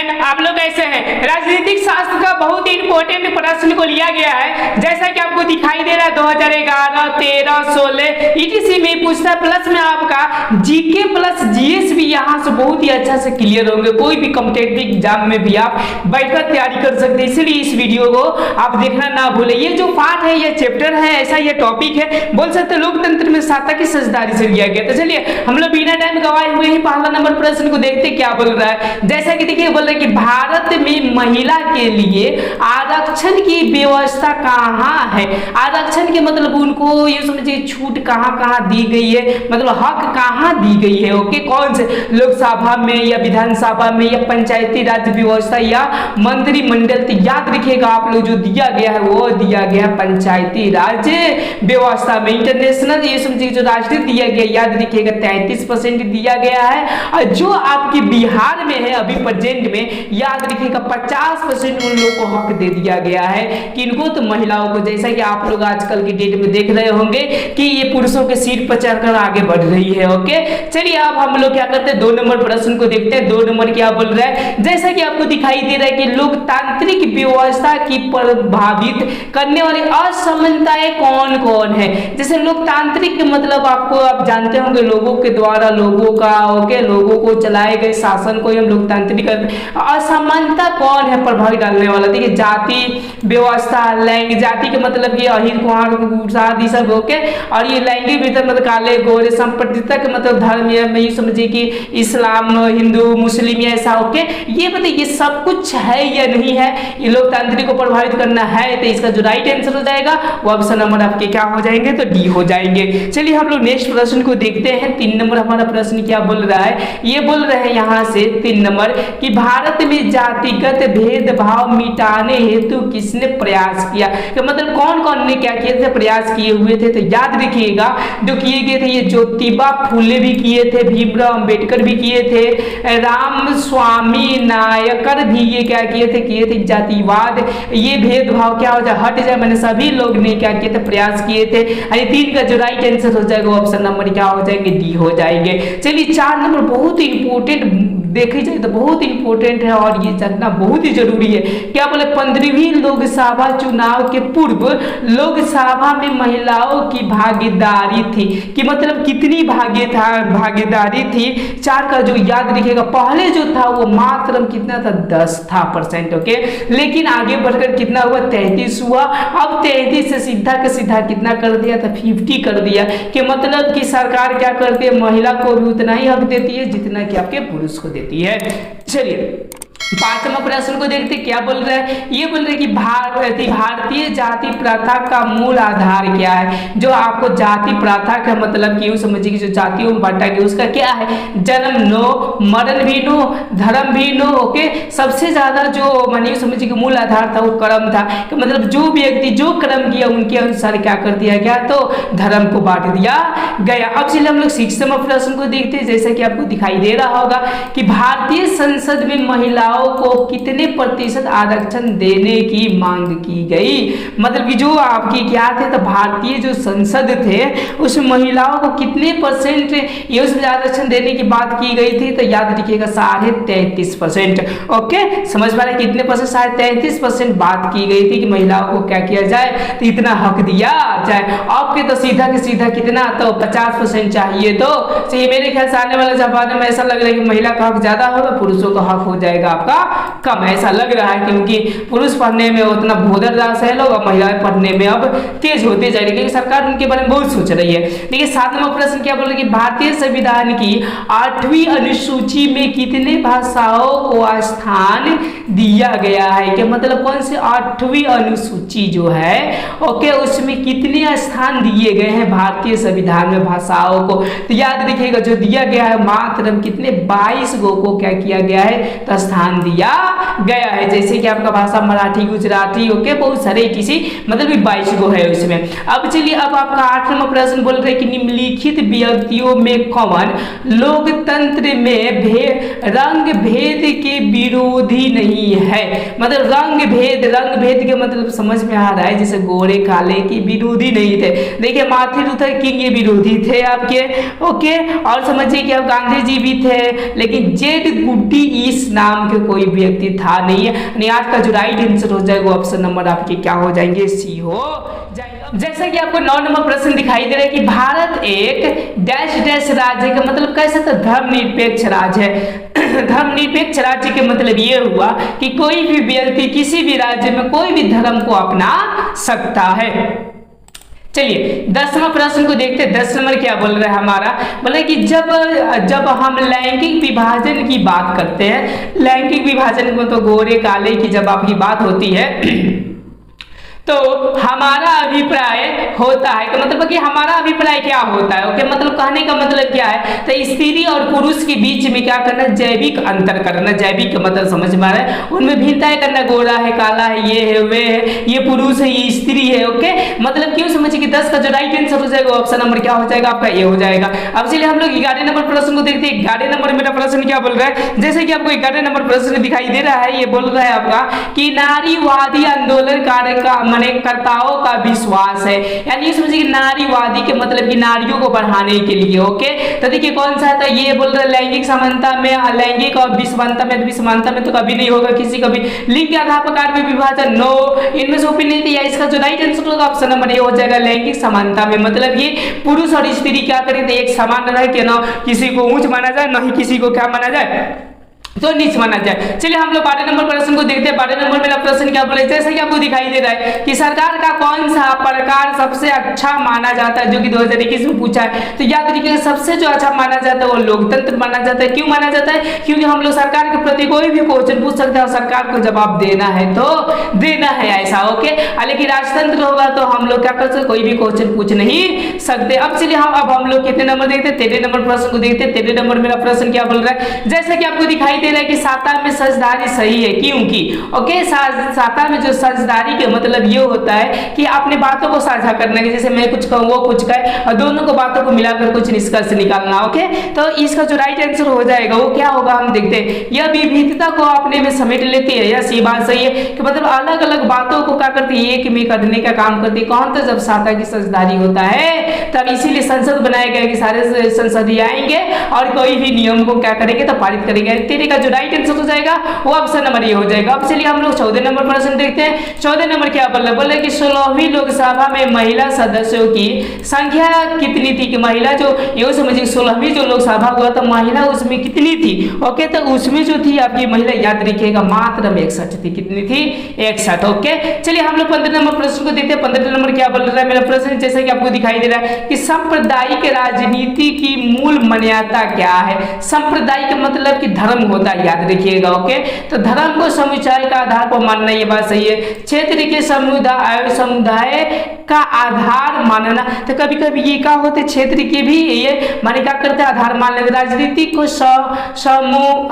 Friend, आप लोग कैसे हैं? राजनीतिक शास्त्र का बहुत ही इंपॉर्टेंट प्रश्न को लिया गया है, जैसा कि आपको दिखाई दे रहा है 2011, 13, 16 ईटीसी में पूछता है। प्लस में आपका जीके प्लस जीएस भी यहाँ से बहुत ही अच्छा से क्लियर होंगे। कोई भी कॉम्पिटिटिव एग्जाम में भी आप बैठकर तैयारी कर सकते हैं, इसलिए इस वीडियो को आप देखना ना भूलें। ये जो पार्ट है, ये चैप्टर है, ऐसा ये टॉपिक है, बोल सकते लोकतंत्र में सत्ता की साझेदारी से लिया गया। तो चलिए हम लोग बिना टाइम गवाए हुए ही पहला नंबर प्रश्न को देखते क्या बोल रहा है। जैसा कि देखिए बोल रहा है कि भारत में महिला के लिए आरक्षण की व्यवस्था कहाँ है। आरक्षण के मतलब उनको ये समझिए छूट कहाँ कहाँ दी गई है, मतलब हक कहाँ दी गई है। ओके, कौन से लोकसभा में या विधानसभा में या पंचायती राज व्यवस्था या मंत्रिमंडल। तो याद रखिएगा आप लोग, जो दिया गया है वो दिया गया पंचायती राज व्यवस्था में। इंटरनेशनल ये समझिए जो राष्ट्रीय दिया गया, याद रखिएगा 33% दिया गया है। और जो आपकी बिहार में है अभी प्रेजेंट में, याद रखिएगा 50% उन लोगों को हक दे दिया गया है। किनको? तो महिलाओं को। जैसा कि आप लोग आजकल की डेट में देख रहे होंगे कि ये पुरुषों के सीट पर चढ़कर आगे बढ़ रही है। ओके, चलिए अब हम लोग क्या करते हैं, 2 नंबर प्रश्न को देखते हैं। 2 नंबर क्या बोल रहा है, जैसा कि आपको दिखाई दे रहा है कि लोकतांत्रिक व्यवस्था की प्रभावित करने वाली असमानताएं कौन कौन है। जैसे लोकतांत्रिक मतलब आपको आप जानते होंगे लोगों के द्वारा लोगों का, ओके, लोगों को चलाए गए शासन को हम लोकतांत्रिक। असमानता कौन है प्रभावित डालने वाला? देखिए जाति व्यवस्था, लैंगिक जाति के मतलब ये अहिर कुहार सब, ओके, और ये लैंगिक भी मतलब काले गोरे संप्रदायिकता के मतलब धर्म ये समझिए कि इस्लाम, हिंदू, मुस्लिम ऐसा। ओके, ये बताइए ये सब कुछ है या नहीं है, ये लोकतांत्रिक को प्रभावित करना है। तो इसका जो राइट आंसर हो जाएगा वो ऑप्शन नंबर आपके क्या हो जाएंगे, तो डी हो जाएंगे। चलिए हम लोग नेक्स्ट प्रश्न को देखते हैं। 3 नंबर हमारा प्रश्न क्या बोल रहा है, ये बोल रहे हैं यहाँ से 3 नंबर कि भारत में जातिगत भेदभाव मिटाने हेतु किसने प्रयास किया। तो मतलब कौन कौन ने क्या किए थे, प्रयास किए हुए थे। तो याद रखिएगा जो किए गए थे, ये ज्योतिबा फुले भी किए थे, भीमराव अंबेडकर भी किए थे, राम स्वामी नायकर भी ये क्या किए थे जातिवाद, ये भेदभाव क्या हो जाए हट जाए, मैंने सभी लोग ने क्या किए थे, प्रयास किए थे। 3 का जो राइट आंसर हो जाएगा ऑप्शन नंबर क्या हो जाएंगे, डी हो जाएंगे। चलिए 4 नंबर बहुत इंपोर्टेंट देखी जाए तो बहुत इंपॉर्टेंट है और ये जानना बहुत ही जरूरी है। क्या बोले 15वीं लोकसभा चुनाव के पूर्व लोकसभा में महिलाओं की भागीदारी थी कि मतलब कितनी भागीदारी थी। 4 का जो याद रखिएगा, पहले जो था वो मात्र कितना था, 10 था %। ओके, लेकिन आगे बढ़कर कितना हुआ, 33 हुआ। अब 33 से सीधा के सीधा कितना कर दिया था, 50 कर दिया। कि मतलब कि सरकार क्या करती है, महिला को भी उतना ही हक देती है जितना कि आपके पुरुष को देती है। चलिए 5वां प्रश्न को देखते क्या बोल रहा है, ये बोल रहे कि भारतीय जाति प्रथा का मूल आधार क्या है। जो आपको जाति प्रथा का मतलब कि समझिए कि जो जातियों में बांटा गया उसका क्या है, जन्म नो, मरण भी नो, धर्म भी नो। ओके, सबसे ज्यादा जो मानिए समझिए कि मूल आधार था वो कर्म था कि मतलब जो व्यक्ति जो कर्म किया उनके अनुसार क्या कर दिया गया, तो धर्म को बांट दिया गया। अब चलिए हम लोग 6वां प्रश्न को देखते हैं। जैसा कि आपको दिखाई दे रहा होगा कि भारतीय संसद में महिलाओं को कितने % आरक्षण देने की मांग की गई। मतलब कि जो आपकी क्या थे, तो भारतीय जो संसद थे उस महिलाओं को कितने % ये उसमें आरक्षण देने की बात की गई थी। तो याद रखिएगा 33.5%। ओके, समझ पा रहे कितने %, 33% बात की गई थी कि महिलाओं को क्या किया जाए, तो इतना हक दिया जाए। आपके तो सीधा के सीधा कितना, तो 50% चाहिए। तो मेरे ख्याल से आने वाले जमाने में ऐसा लग रहा है कि महिला का हक ज्यादा होगा, पुरुषों का हक हो जाएगा आपका कम, ऐसा लग रहा है। क्योंकि पुरुष पढ़ने में उतना भोदर दास है लोग, और महिलाएं पढ़ने में अब तेज होते जा रही है, क्योंकि सरकार उनके बारे में बहुत सोच रही है। देखिए 7वां प्रश्न क्या बोल रहे कि भारतीय संविधान की 8वीं अनुसूची में कितने भाषाओं को स्थान दिया गया है। कि मतलब कौन से 8वीं अनुसूची जो है, ओके, उसमें कितने स्थान दिए गए हैं भारतीय संविधान में भाषाओं को। तो याद रखिएगा जो दिया गया है मात्र कितने 22 को क्या किया गया है, तो स्थान दिया गया है। जैसे कि आपका भाषा मराठी, गुजराती, ओके, बहुत सारे किसी मतलब 22 गो है उसमें। अब चलिए अब आपका 8वां प्रश्न बोल रहे कि निम्नलिखित व्यक्तियों में कौन लोकतंत्र में रंग भेद के विरोधी नहीं है। मतलब रंग भेद के मतलब समझ में आ रहा है, जैसे गोरे काले के विरोधी नहीं थे। देखिए मार्टिन लूथर किंग ये विरोधी थे आपके, ओके, और समझिए कि अब गांधी जी भी थे, लेकिन जेड गुड्डी इस नाम के कोई व्यक्ति था नहीं है। यानी आज का जो राइट आंसर हो जाएगा ऑप्शन नंबर आपके क्या हो जाएंगे, सी हो जाएगा। जैसा कि आपको 9 नंबर प्रश्न दिखाई दे रहा है कि भारत एक डैश डैश राज्य है, का मतलब कैसा था, धर्मनिरपेक्ष राज्य है। धर्मनिरपेक्ष राज्य के मतलब ये हुआ कि कोई भी व्यक्ति किसी भी राज्य में कोई भी धर्म को अपना सकता है। चलिए 10वां प्रश्न को देखते हैं। 10 नंबर क्या बोल रहा है हमारा, बोले कि जब हम लैंगिक विभाजन की बात करते हैं, लैंगिक विभाजन में तो गोरे काले की जब आपकी बात होती है तो हमारा अभिप्राय होता है, मतलब कि हमारा अभिप्राय क्या होता है, ओके, मतलब कहने का मतलब क्या है, तो स्त्री और पुरुष के बीच में क्या करना, जैविक अंतर करना। जैविक का मतलब समझ में आ रहा है, उनमें भिन्नताएं करना, गोरा है, काला है, ये है, वे है, ये पुरुष है, ये स्त्री है, ओके। मतलब क्यों समझिए कि 10 का जो राइट आंसर हो जाएगा ऑप्शन नंबर क्या हो जाएगा आपका, ए हो जाएगा। अब चलिए हम लोग 11 नंबर प्रश्न को देखते हैं। 11 नंबर मेरा प्रश्न क्या बोल रहा है, जैसे कि आपको 11 नंबर प्रश्न दिखाई दे रहा है, ये बोल रहा है आपका कि नारीवादी आंदोलन कर्ताओं का विश्वास है। यानी समझिए नारीवादी के मतलब कि नारियों को बढ़ाने के लिए, ओके। तो देखिए कौन सा था, ये बोल रहा है लैंगिक समानता में, लैंगिक और विषमानता में तो कभी नहीं होगा किसी कभी। लिंग के आधार प्रकार में विभाजन, नो, इनमें से ओपिनियन या इसका जो राइट आंसर होगा ऑप्शन नंबर ए हो जाएगा, लैंगिक समानता में। मतलब ये पुरुष और स्त्री क्या करें, एक समान रहे कि ना किसी को ऊंच माना जाए ना ही किसी को क्या माना जाए, तो नीच माना जाए। चलिए हम लोग 12 नंबर प्रश्न को देखते हैं। 12 नंबर मेरा प्रश्न क्या बोले, जैसे कि आपको दिखाई दे रहा है कि सरकार का कौन सा प्रकार सबसे अच्छा माना जाता है, जो कि 2021 में पूछा है। तो याद रखिए सबसे जो अच्छा माना जाता है वो लोकतंत्र माना जाता है। क्यों माना जाता है, क्योंकि हम लोग सरकार के प्रति कोई भी क्वेश्चन पूछ सकते हैं और सरकार को जवाब देना है तो देना है, ऐसा, ओके। लेकिन राजतंत्र होगा तो हम लोग क्या कर सकते, कोई भी क्वेश्चन पूछ नहीं सकते। अब चलिए हम लोग कितने नंबर देखते हैं, 13 नंबर प्रश्न को देखते हैं। 13 नंबर मेरा प्रश्न क्या बोल रहा है, जैसे कि आपको दिखाई दे रहा है कि साता में सजदारी सही है, क्योंकि ओके साता में जो सजदारी के मतलब ये होता है कि अपने बातों को साझा करना, कि जैसे मैं कुछ कहूँ वो कुछ कहे और दोनों को बातों को मिलाकर कुछ निष्कर्ष निकालना, ओके। तो इसका जो राइट आंसर हो जाएगा वो क्या होगा, हम देखते हैं। यह विविधता को अपने में समेट लेती है, यह सी बात सही है कि मतलब अलग अलग बातों को क्या करती है, एक में करने का काम करती है। कौन था, जब साता की सजदारी होता है तब इसीलिए संसद बनाया गया कि सारे संसदीय आएंगे और कोई भी नियम को क्या करेंगे तो पारित करेंगे। तेरे का जो राइट आंसर हो जाएगा वो ऑप्शन नंबर ये हो जाएगा। अब चलिए हम लोग 14 नंबर प्रश्न देखते हैं। 14 नंबर क्या बोले कि 16वीं लोकसभा में महिला सदस्यों की संख्या कितनी थी, कि महिला जो ये समझिए 16वीं जो लोकसभा हुआ तो महिला उसमें कितनी थी, ओके। तो उसमें जो थी आपकी महिला याद रखिएगा मात्र 61 थी, कितनी थी, 61, ओके। चलिए हम लोग 15 नंबर प्रश्न को देखते हैं। 15 नंबर क्या बोल रहा है मेरा प्रश्न, जैसे कि आपको दिखाई दे रहा है कि सांप्रदायिक राजनीति की मूल मान्यता क्या है। सांप्रदायिक मतलब कि धर्म होता है, याद रखिएगा, ओके। तो धर्म को समुदाय का आधार पर मानना, ये बात सही है। क्षेत्र के समुदाय का आधार मानना, तो कभी कभी ये क्या होते क्षेत्र के भी ये माने क्या करते हैं, आधार मान लेते। राजनीति को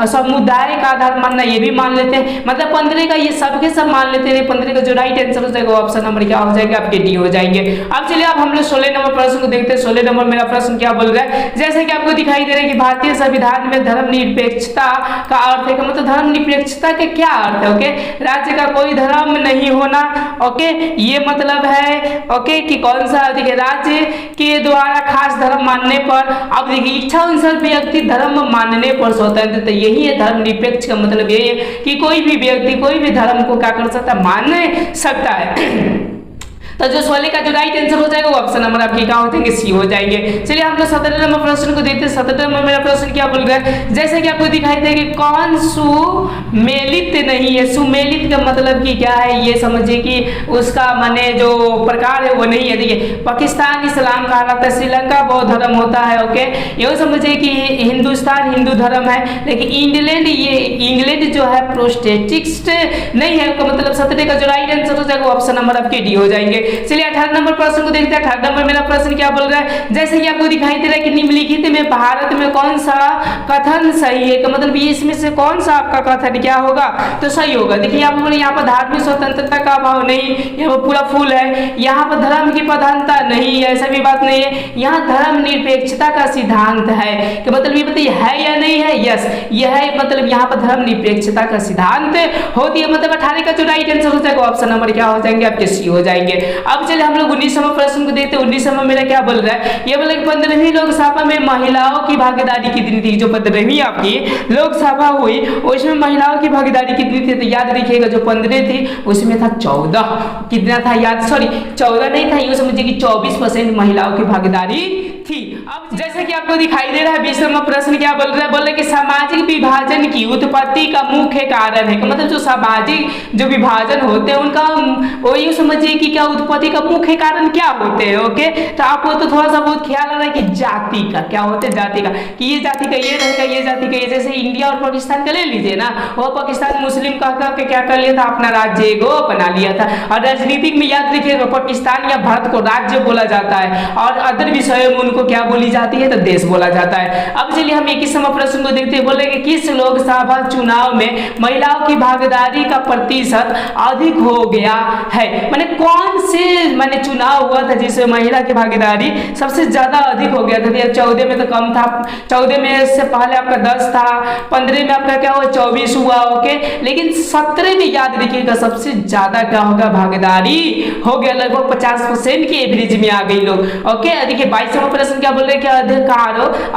समुदाय का आधार मानना, ये भी मान लेते हैं। मतलब 15 का ये सबके सब मान लेते हैं। 15 का जो राइट आंसर हो जाएगा ऑप्शन नंबर क्या हो जाएगा, आपके डी हो जाएंगे। अब चलिए अब हम लोग 16 नंबर प्रश्न को देखते हैं। 16 नंबर मेरा प्रश्न क्या बोल रहा है, जैसे कि आपको दिखाई दे रहा है कि भारतीय संविधान में धर्मनिरपेक्षता का अर्थ है, मतलब धर्मनिरपेक्षता के क्या अर्थ है, ओके। राज्य का कोई धर्म नहीं होना, ओके, ये मतलब है, ओके, कि कौन सा, देखिए राज्य के द्वारा खास धर्म मानने पर, अब देखिए इच्छा अनुसार व्यक्ति धर्म मानने पर स्वतंत्र, तो यही है धर्मनिरपेक्ष का मतलब, यही है कि कोई भी व्यक्ति कोई भी धर्म को क्या कर सकता है, मान सकता है। तो जो 16 का जो राइट आंसर हो जाएगा वो ऑप्शन नंबर आपके क्या हो जाएंगे, सी हो जाएंगे। चलिए हम लोग 17 नंबर प्रश्न को देखते हैं। 17 नंबर मेरा प्रश्न क्या बोल रहा है, जैसे कि आपको दिखाई देगी कौन सुमेलित नहीं है। सुमेलित का मतलब कि क्या है, ये समझिए कि उसका माने जो प्रकार है वो नहीं है। देखिए पाकिस्तान इस्लाम कहलाता है, श्रीलंका बौद्ध धर्म होता है, ओके। ये समझिए कि हिंदुस्तान हिंदू धर्म है, लेकिन इंग्लैंड इंग्लैंड जो है प्रोटेस्टेंट नहीं है। मतलब 17 का जो राइट आंसर हो जाएगा ऑप्शन नंबर आपके डी हो जाएंगे। चलिए 18 नंबर प्रश्न को देखते हैं। 18 नंबर मेरा प्रश्न क्या बोल रहा है, जैसे कि आपको दिखाई दे रहा है कि निम्नलिखित में भारत में कौन सा कथन सही है, मतलब ये इसमें से कौन सा आपका कथन क्या होगा तो सही होगा। देखिए यहाँ पर धार्मिक स्वतंत्रता का अभाव नहीं, यहाँ पर पूरा फूल है। यहाँ पर धर्म की प्रधानता नहीं है, ऐसा भी बात नहीं है। यहाँ धर्म निरपेक्षता का सिद्धांत है, कि मतलब ये बताइए है या नहीं है, यस यह है, मतलब यहाँ पर धर्म निरपेक्षता का सिद्धांत होती है। मतलब 18 का जो राइट आंसर हो जाएगा ऑप्शन नंबर क्या हो जाएंगे आपके सी हो जाएंगे। अब चलिए हम लोग 19वां प्रश्न को देखते हैं। 19वां मेरा क्या बोल रहा है, ये बोला कि 15वीं लोकसभा में महिलाओं की भागीदारी कितनी थी। जो 15वीं आपकी लोकसभा हुई उसमें महिलाओं की भागीदारी कितनी थी, तो याद रखिएगा जो 15 थी उसमें था 14, कितना था याद, सॉरी 14 नहीं था, यूं समझिए कि 24% महिलाओं की भागीदारी थी। अब जैसे कि आपको दिखाई दे रहा है 20वां प्रश्न क्या बोल रहा है, बोल रहा है कि सामाजिक विभाजन की उत्पत्ति का मुख्य कारण है, मतलब जो सामाजिक जो विभाजन होते हैं उनका वो यूं समझिए कि क्या उत्पत्ति का मुख्य कारण क्या होते हैं। ओके, तो आपको तो थोड़ा सा बहुत ख्याल आ रहा है कि जाति का क्या होते हैं, जाति का कि ये जाति का ये रहेगा, ये जाति का ये, जैसे इंडिया और पाकिस्तान का ले लीजिए ना, वो पाकिस्तान मुस्लिम कह के क्या कर लिया था, अपना राज्य एगो बना लिया था। और राजनीतिक में याद रखिएगा पाकिस्तान या भारत को राज्य बोला जाता है और अदर विषयों में उनको क्या बोली जाती है, तो देश बोला जाता है। अब चलिए हम 21वां प्रश्न को देखते हैं। बोले कि किस लोकसभा चुनाव में महिलाओं की भागीदारी का प्रतिशत अधिक हो गया है, माने कौन से माने चुनाव हुआ था जिसमें महिला की भागीदारी सबसे ज्यादा अधिक हो गया था। 14 में तो कम था, 14 में से पहले आपका 10 था, 15 में आपका क्या हुआ 24 हुआ। ओके, लेकिन 17 में याद रखिएगा सबसे ज्यादा क्या होगा, भागीदारी हो गया, लगभग 50% की एवरेज में आ गई लोग। ओके, देखिए 22वां प्रश्न क्या बोल रहे हैं कि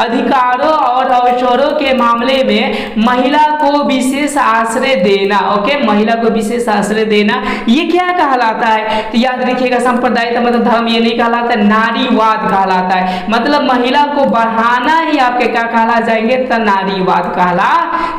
अधिकारों और अवसरों के मामले में महिला को विशेष आश्रय देना। ओके, महिला को विशेष आश्रय देना ये क्या कहलाता है, तो याद रखिएगा सांप्रदायिक मतलब धर्म ये नहीं कहलाता, नारीवाद कहलाता है, मतलब महिला को बढ़ाना ही आपके क्या कहला जाएंगे, तो नारीवाद कहला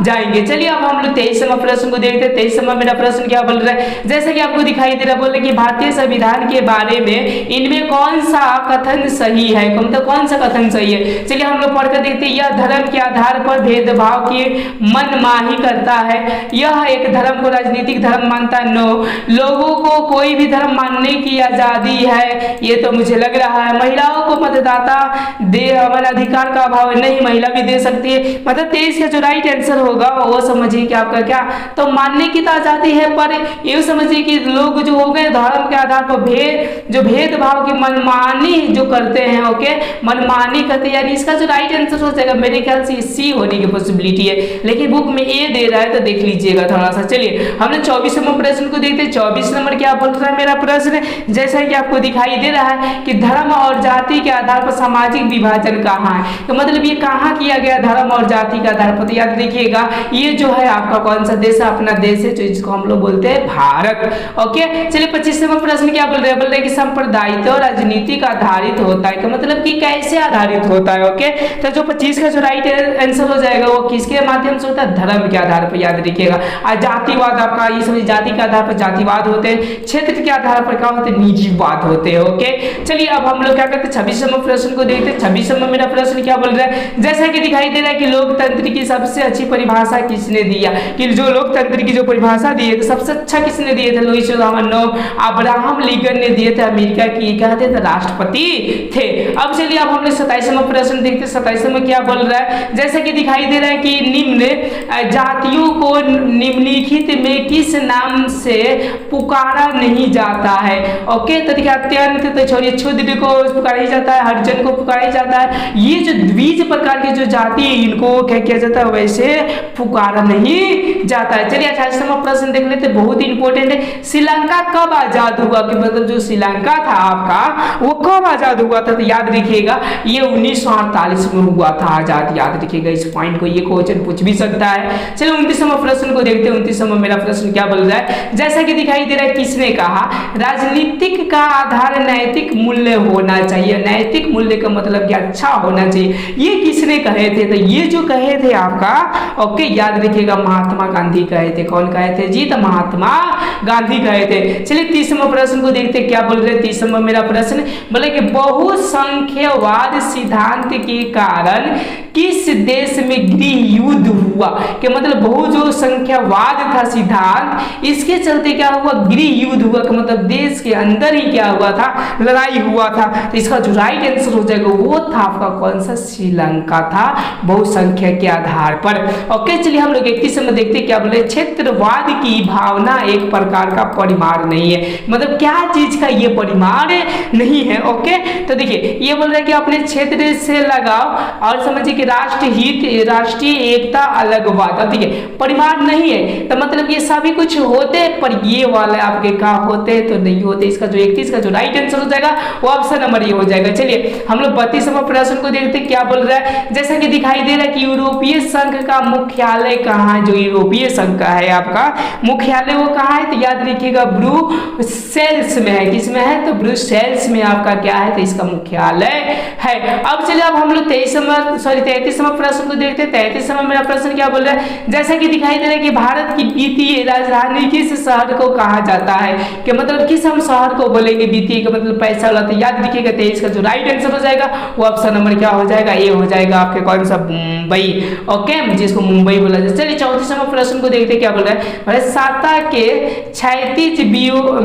जाएंगे। चलिए अब हम लोग 23वां प्रश्न को देखते हैं। 23वां मेरा प्रश्न क्या बोल रहा है, जैसे कि आपको दिखाई दे रहा है, बोल रहे कि भारतीय संविधान के बारे में इनमें कौन सा कथन सही है, मतलब कौन सा कथन सही है। चलिए हम लोग पढ़कर देखते हैं। यह धर्म के आधार पर भेदभाव की मनमानी करता है, यह एक धर्म को राजनीतिक धर्म मानता है। नो, लोगों को कोई भी धर्म मानने की आजादी है, ये तो मुझे लग रहा है। महिलाओं को मतदाता दे हमारे अधिकार का अभाव है, नहीं महिला भी दे सकती है, मतलब 23 का जो राइट आंसर होगा वो समझिए कि आपका क्या, तो मानने की तो आजादी है, पर ये समझिए कि लोग जो हो गए धर्म के आधार पर भेदभाव की मनमानी जो करते हैं। ओके, मनमानी करते हैं, यानी इसका जो राइट आंसर हो जाएगा मेरे ख्याल से सी होने की पॉसिबिलिटी है, लेकिन बुक में ए दे रहा है तो देख लीजिएगा थोड़ा सा। चलिए हमने 24वां प्रश्न को देखते हैं। 24 नंबर क्या बोल रहा है मेरा प्रश्न, जैसा कि आपको दिखाई दे रहा है कि धर्म और जाति के आधार पर सामाजिक विभाजन कहाँ है, तो मतलब ये कहाँ किया गया धर्म और जाति के आधार पर, तो याद रखिएगा ये जो है आपका कौन सा देश है, अपना देश है, जो इसको हम लोग बोलते हैं भारत। ओके, चलिए 25वां प्रश्न क्या बोल रहे हैं, बोल रहे हैं कि सांप्रदायिक और राजनीतिक आधारित होता है, मतलब कि कैसे आधारित होता है। ओके, तो जो 25 का जो राइट आंसर हो जाएगा वो किसके माध्यम से होता है, धर्म के आधार पर, याद रखिएगा। जातिवाद आपका ये समझ, जाति के आधार पर जातिवाद होते हैं, क्षेत्र के आधार पर क्या होते हैं, निजीवाद होते हैं। ओके, चलिए अब हम लोग क्या करते हैं 26वां प्रश्न को देखते हैं। 26वां मेरा प्रश्न क्या बोल रहा है, जैसा कि दिखाई दे रहा है कि लोकतंत्र की सबसे अच्छी परिभाषा किसने दिया, कि जो लोकतंत्र की जो परिभाषा दी है सबसे अच्छा किसने दिए थे, लुईस रामानो अब्राहम लिंकन ने दिए थे, अमेरिका की कहते थे राष्ट्रपति थे। अब चलिए अब हम लोग 27वां प्रश्न देखते हैं। 27वां क्या बोल रहा है, जैसा कि दिखाई दे रहा है कि निम्न जातियों को निम्नलिखित में किस नाम से पुकारा नहीं जाता है। ओके, तो देखिए अत्यंत, तो छोड़िए, क्षुद्र को पुकारा जाता है, हरिजन को पुकारा जाता है, ये जो द्विज प्रकार की जो जाति है इनको क्या किया जाता है, वैसे पुकारा नहीं जाता है। चलिए 28वां प्रश्न देख लेते, बहुत इंपॉर्टेंट है। श्रीलंका कब आजाद हुआ, कि मतलब जो श्रीलंका था आपका वो कब आजाद हुआ था, तो याद रखिएगा ये 1948 में हुआ था आजाद, याद रखिएगा इस पॉइंट को, ये क्वेश्चन पूछ भी सकता है। चलिए 29वां प्रश्न को देखते हैं। 29वां मेरा प्रश्न क्या बोल रहा है, जैसा कि दिखाई दे रहा है किसने कहा राजनीतिक का आधार नैतिक मूल्य होना चाहिए, नैतिक मूल्य का मतलब कि अच्छा होना चाहिए, ये किसने कहे थे, तो ये जो कहे थे आपका, ओके याद रखिएगा महात्मा गांधी कहे थे। कौन कहे थे जी, तो महात्मा गांधी कहे थे। चलिए 30वां प्रश्न को देखते क्या बोल रहे हैं। 30वां मेरा प्रश्न बोले कि बहुसंख्यवाद सिद्धांत के कारण किस देश में गृह युद्ध हुआ, कि मतलब बहु जो संख्यावाद था सिद्धांत, इसके चलते क्या हुआ, गृह युद्ध हुआ, कि मतलब देश के अंदर ही क्या हुआ था, लड़ाई हुआ था। तो इसका जो राइट आंसर हो जाएगा वो था आपका कौन सा, श्रीलंका था, बहुसंख्या के आधार पर। ओके, चलिए हम लोग 31 में देखते क्या बोले, क्षेत्रवाद की भावना एक प्रकार का परिमाण नहीं है, मतलब क्या चीज का ये परिमाण नहीं है। ओके, तो देखिए ये बोल रहा है कि अपने क्षेत्र से लगाव और समझिए कि राष्ट्र हित, राष्ट्रीय एकता, अलगवाद। अब देखिए परिमाण नहीं है तो मतलब ये सभी कुछ होते हैं, पर ये वाले आपके कहा होते हैं तो नहीं होते। इसका जो 31 का जो राइट आंसर हो जाएगा वो ऑप्शन नंबर ये हो जाएगा। चलिए हम लोग 32वां प्रश्न को देखते हैं क्या बोल रहा है। जैसा कि दिखाई दे रहा है कि यूरोपीय संघ का मुख्यालय कहाँ है, जो यूरोपीय संघ का है आपका मुख्यालय वो कहाँ है, तो याद रखिएगा ब्रुसेल्स में है। किसमें है, तो ब्रुसेल्स में आपका क्या है, तो इसका मुख्यालय है। अब चलिए अब हम लोग 33वां प्रश्न को देखते हैं। 33वां मेरा प्रश्न क्या बोल रहा है, जैसा कि दिखाई दे रहा है कि भारत की वित्तीय राजधानी किस शहर को कहा जाता है, कि मतलब किस हम शहर को बोलेंगे वित्तीय का मतलब पैसा वाला, तो याद रखिएगा 23 का जो राइट आंसर हो जाएगा वो ऑप्शन नंबर क्या हो जाएगा, ए हो जाएगा आपके कौन सा, मुंबई। ओके, जिसको मुंबई बोला जाए। चलिए 34वां प्रश्न को देखते क्या बोल रहा है। साता के क्षैतिज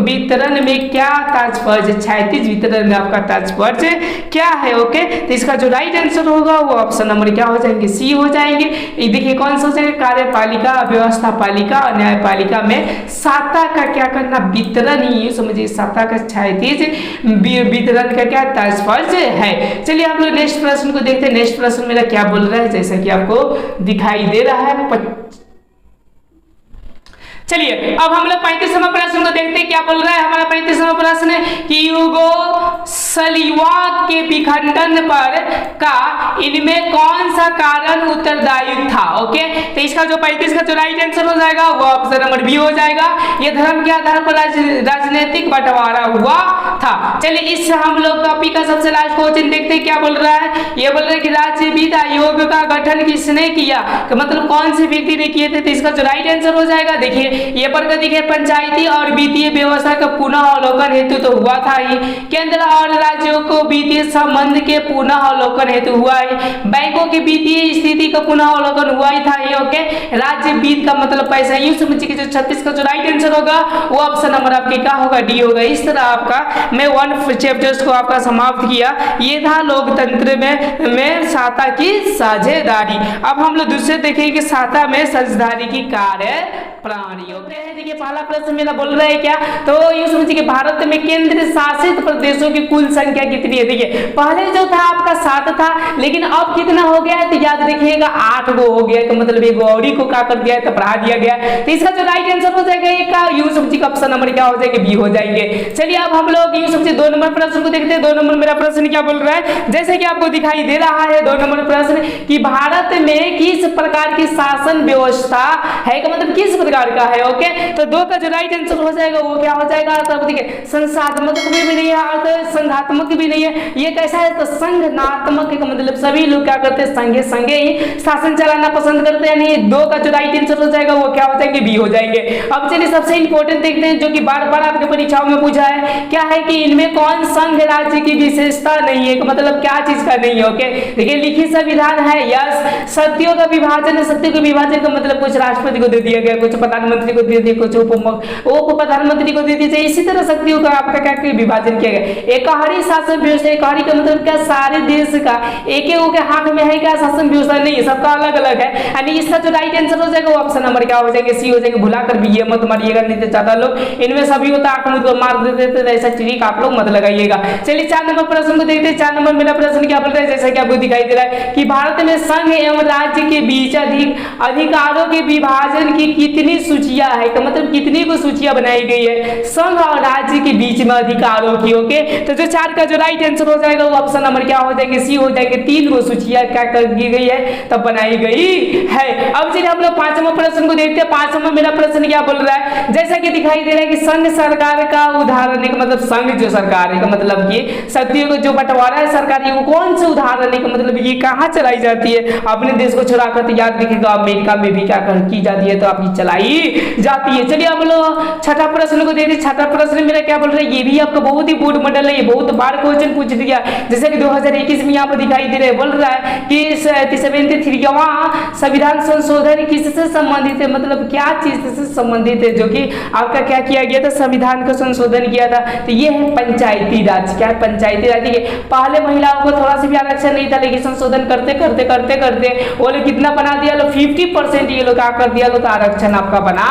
वितरण में क्या तात्पर्य, क्षैतिज वितरण में आपका तात्पर्य क्या है। ओके, तो इसका जो राइट आंसर होगा वो ऑप्शन नंबर क्या हो जाएंगे, सी हो जाएंगे। देखिए कौन सा हो जाएगा, कार्यपालिका, व्यवस्था पालिका और न्यायपालिका में साता का क्या करना, वितरण ही समझिए, साता का क्षैतिज वितरण का क्या तात्पर्य है। चलिए आप लोग नेक्स्ट प्रश्न को देखते हैं। नेक्स्ट प्रश्न मेरा क्या बोल रहा है, जैसा कि आपको दिखाई दे रहा है। चलिए अब हम लोग 35वां प्रश्न को देखते हैं क्या बोल रहा है। हमारा 35वां प्रश्न है कि यूगोस्लाविया के विखंडन पर का इनमें कौन सा कारण उत्तरदायी था। ओके, तो इसका जो 35 का जो राइट आंसर हो जाएगा वो ऑप्शन नंबर बी हो जाएगा। ये धर्म के आधार पर राजनीतिक बंटवारा हुआ था। चलिए इस हम लोग टॉपिक का सबसे लास्ट क्वेश्चन देखते हैं क्या बोल रहा है। ये बोल रहा है कि राज्य वित्त आयोग का गठन किसने किया, मतलब कौन से व्यक्ति ने किए थे, तो इसका जो राइट आंसर हो जाएगा देखिए ये पर देखिए पंचायती और वित्तीय व्यवस्था का पुनः अवलोकन हेतु तो हुआ था ही, केंद्र और राज्यों को वित्तीय संबंध के पुनः अवलोकन हेतु हुआ है, बैंकों की वित्तीय स्थिति का पुनः अवलोकन हुआ ही था ही। ओके, राज्य वित्त का मतलब पैसा, यूं समझिए कि जो 36 का जो राइट आंसर होगा वो ऑप्शन नंबर आपके क्या होगा, डी होगा। इस तरह आपका मैं 1 चैप्टर्स को आपका समाप्त किया। ये था लोकतंत्र में साता की साझेदारी। अब हम लोग दूसरे देखेंगे साता में साझेदारी की कार्य प्रणाली। ओके, देखिए पहला प्रश्न मेरा बोल रहा है क्या, तो ये समझिए कि भारत में केंद्र शासित प्रदेशों की कुल संख्या कितनी है। देखिए पहले जो था आपका 7 था, लेकिन अब कितना हो गया है, तो याद रखिएगा 8 गो हो गया, तो मतलब एक गौरी को क्या कर दिया है, तो बढ़ा दिया गया। तो इसका जो राइट आंसर हो जाएगा एक का, यूं समझिए का ऑप्शन नंबर क्या हो जाएगा, बी हो जाएंगे। चलिए अब हम लोग यूं समझिए 2 नंबर प्रश्न को देखते हैं। 2 नंबर मेरा प्रश्न क्या बोल रहा है, जैसे कि आपको दिखाई दे रहा है 2 नंबर प्रश्न कि भारत में किस प्रकार की शासन व्यवस्था है, का मतलब किस प्रकार का है। ओके, तो 2 का जो राइट आंसर हो जाएगा वो क्या हो जाएगा, तो देखिए संसाधनात्मक भी नहीं है और संघात्मक भी नहीं है। ये कैसा है, तो संघनात्मक का मतलब सभी लोग क्या करते हैं, संगे संगे ही शासन चलाना पसंद करते हैं। नहीं, 2 का जो राइट आंसर हो जाएगा वो क्या हो जाएंगे, बी हो जाएंगे। अब चलिए सबसे इंपॉर्टेंट देखते हैं जो कि बार बार आपके परीक्षाओं में पूछा है, क्या है कि इनमें कौन संघ राज्य की विशेषता नहीं है, मतलब क्या चीज का नहीं है। ओके, देखिए लिखित संविधान है, यस। सत्यों का विभाजन है, सत्यों के विभाजन का मतलब कुछ राष्ट्रपति को दे दिया गया, कुछ प्रधानमंत्री को दे दिया, कुछ उप प्रधानमंत्री को दे दीजिए। इसी तरह शक्तियों का आपका क्या विभाजन किया गया। एकहारी शासन व्यवस्था, एकहारी का मतलब क्या, सारे देश का एक के हाथ में है क्या शासन व्यवस्था, नहीं है, सबका अलग अलग है। यानी इसका जो राइट आंसर हो जाएगा वो ऑप्शन नंबर क्या हो जाएगा, सी हो जाएगा। भुला कर भी ये मत मारिएगा, नहीं तो ज्यादा लोग इनमें सभी होता आंख मुझ को मार देते थे, ऐसा ट्रिक आप लोग मत लगाइएगा। चलिए 4 नंबर प्रश्न को देखते हैं। 4 नंबर मेरा प्रश्न क्या बोल रहा है, जैसा कि आपको दिखाई दे रहा है कि भारत में संघ एवं राज्य के बीच अधिकारों के विभाजन की कितनी सूचियां है, तो मतलब कितनी को सूचियां बनाई गई है संघ और राज्य के बीच में अधिकारों की। ओके, तो जो 4 का जो राइट आंसर हो जाएगा वो ऑप्शन नंबर क्या हो जाएंगे, सी हो जाएंगे। 3 को सूचियां क्या कर दी गई है, तब बनाई गई है। अब चलिए हम लोग 5वां प्रश्न को देखते हैं। 5वां मेरा प्रश्न क्या बोल रहा है, जैसा कि दिखाई दे रहा है कि संघ सरकार का उदाहरण है, मतलब संघ जो सरकार है का मतलब कि शक्तियों को जो बंटवारा है सरकार, वो कौन से उदाहरण है का मतलब ये कहाँ चलाई जाती है, अपने देश को छोड़ा कर। तो याद रखिएगा अमेरिका में भी क्या की जाती है, तो आपकी चलाई जाती है। चलिए हम लोग 6ठा प्रश्न को देखते हैं। 6ठा प्रश्न मेरा क्या बोल रहा है, ये भी आपका बहुत ही बोर्ड मॉडल है, ये बहुत बार क्वेश्चन पूछ दिया। जैसे कि 2021 में यहाँ पर दिखाई दे रहा है, बोल रहा है कि 73वां संविधान संशोधन किससे संबंधित है, मतलब क्या चीज से संबंधित है, जो कि आपका क्या किया गया था, संविधान का संशोधन किया था। तो ये है पंचायती राज। क्या है, पंचायती राज। पहले महिलाओं को थोड़ा सा भी आरक्षण नहीं था, लेकिन संशोधन करते करते करते करते वो लोग कितना बना दिया लोग, 50% ये लोग क्या कर दिया लोग, आरक्षण आपका बना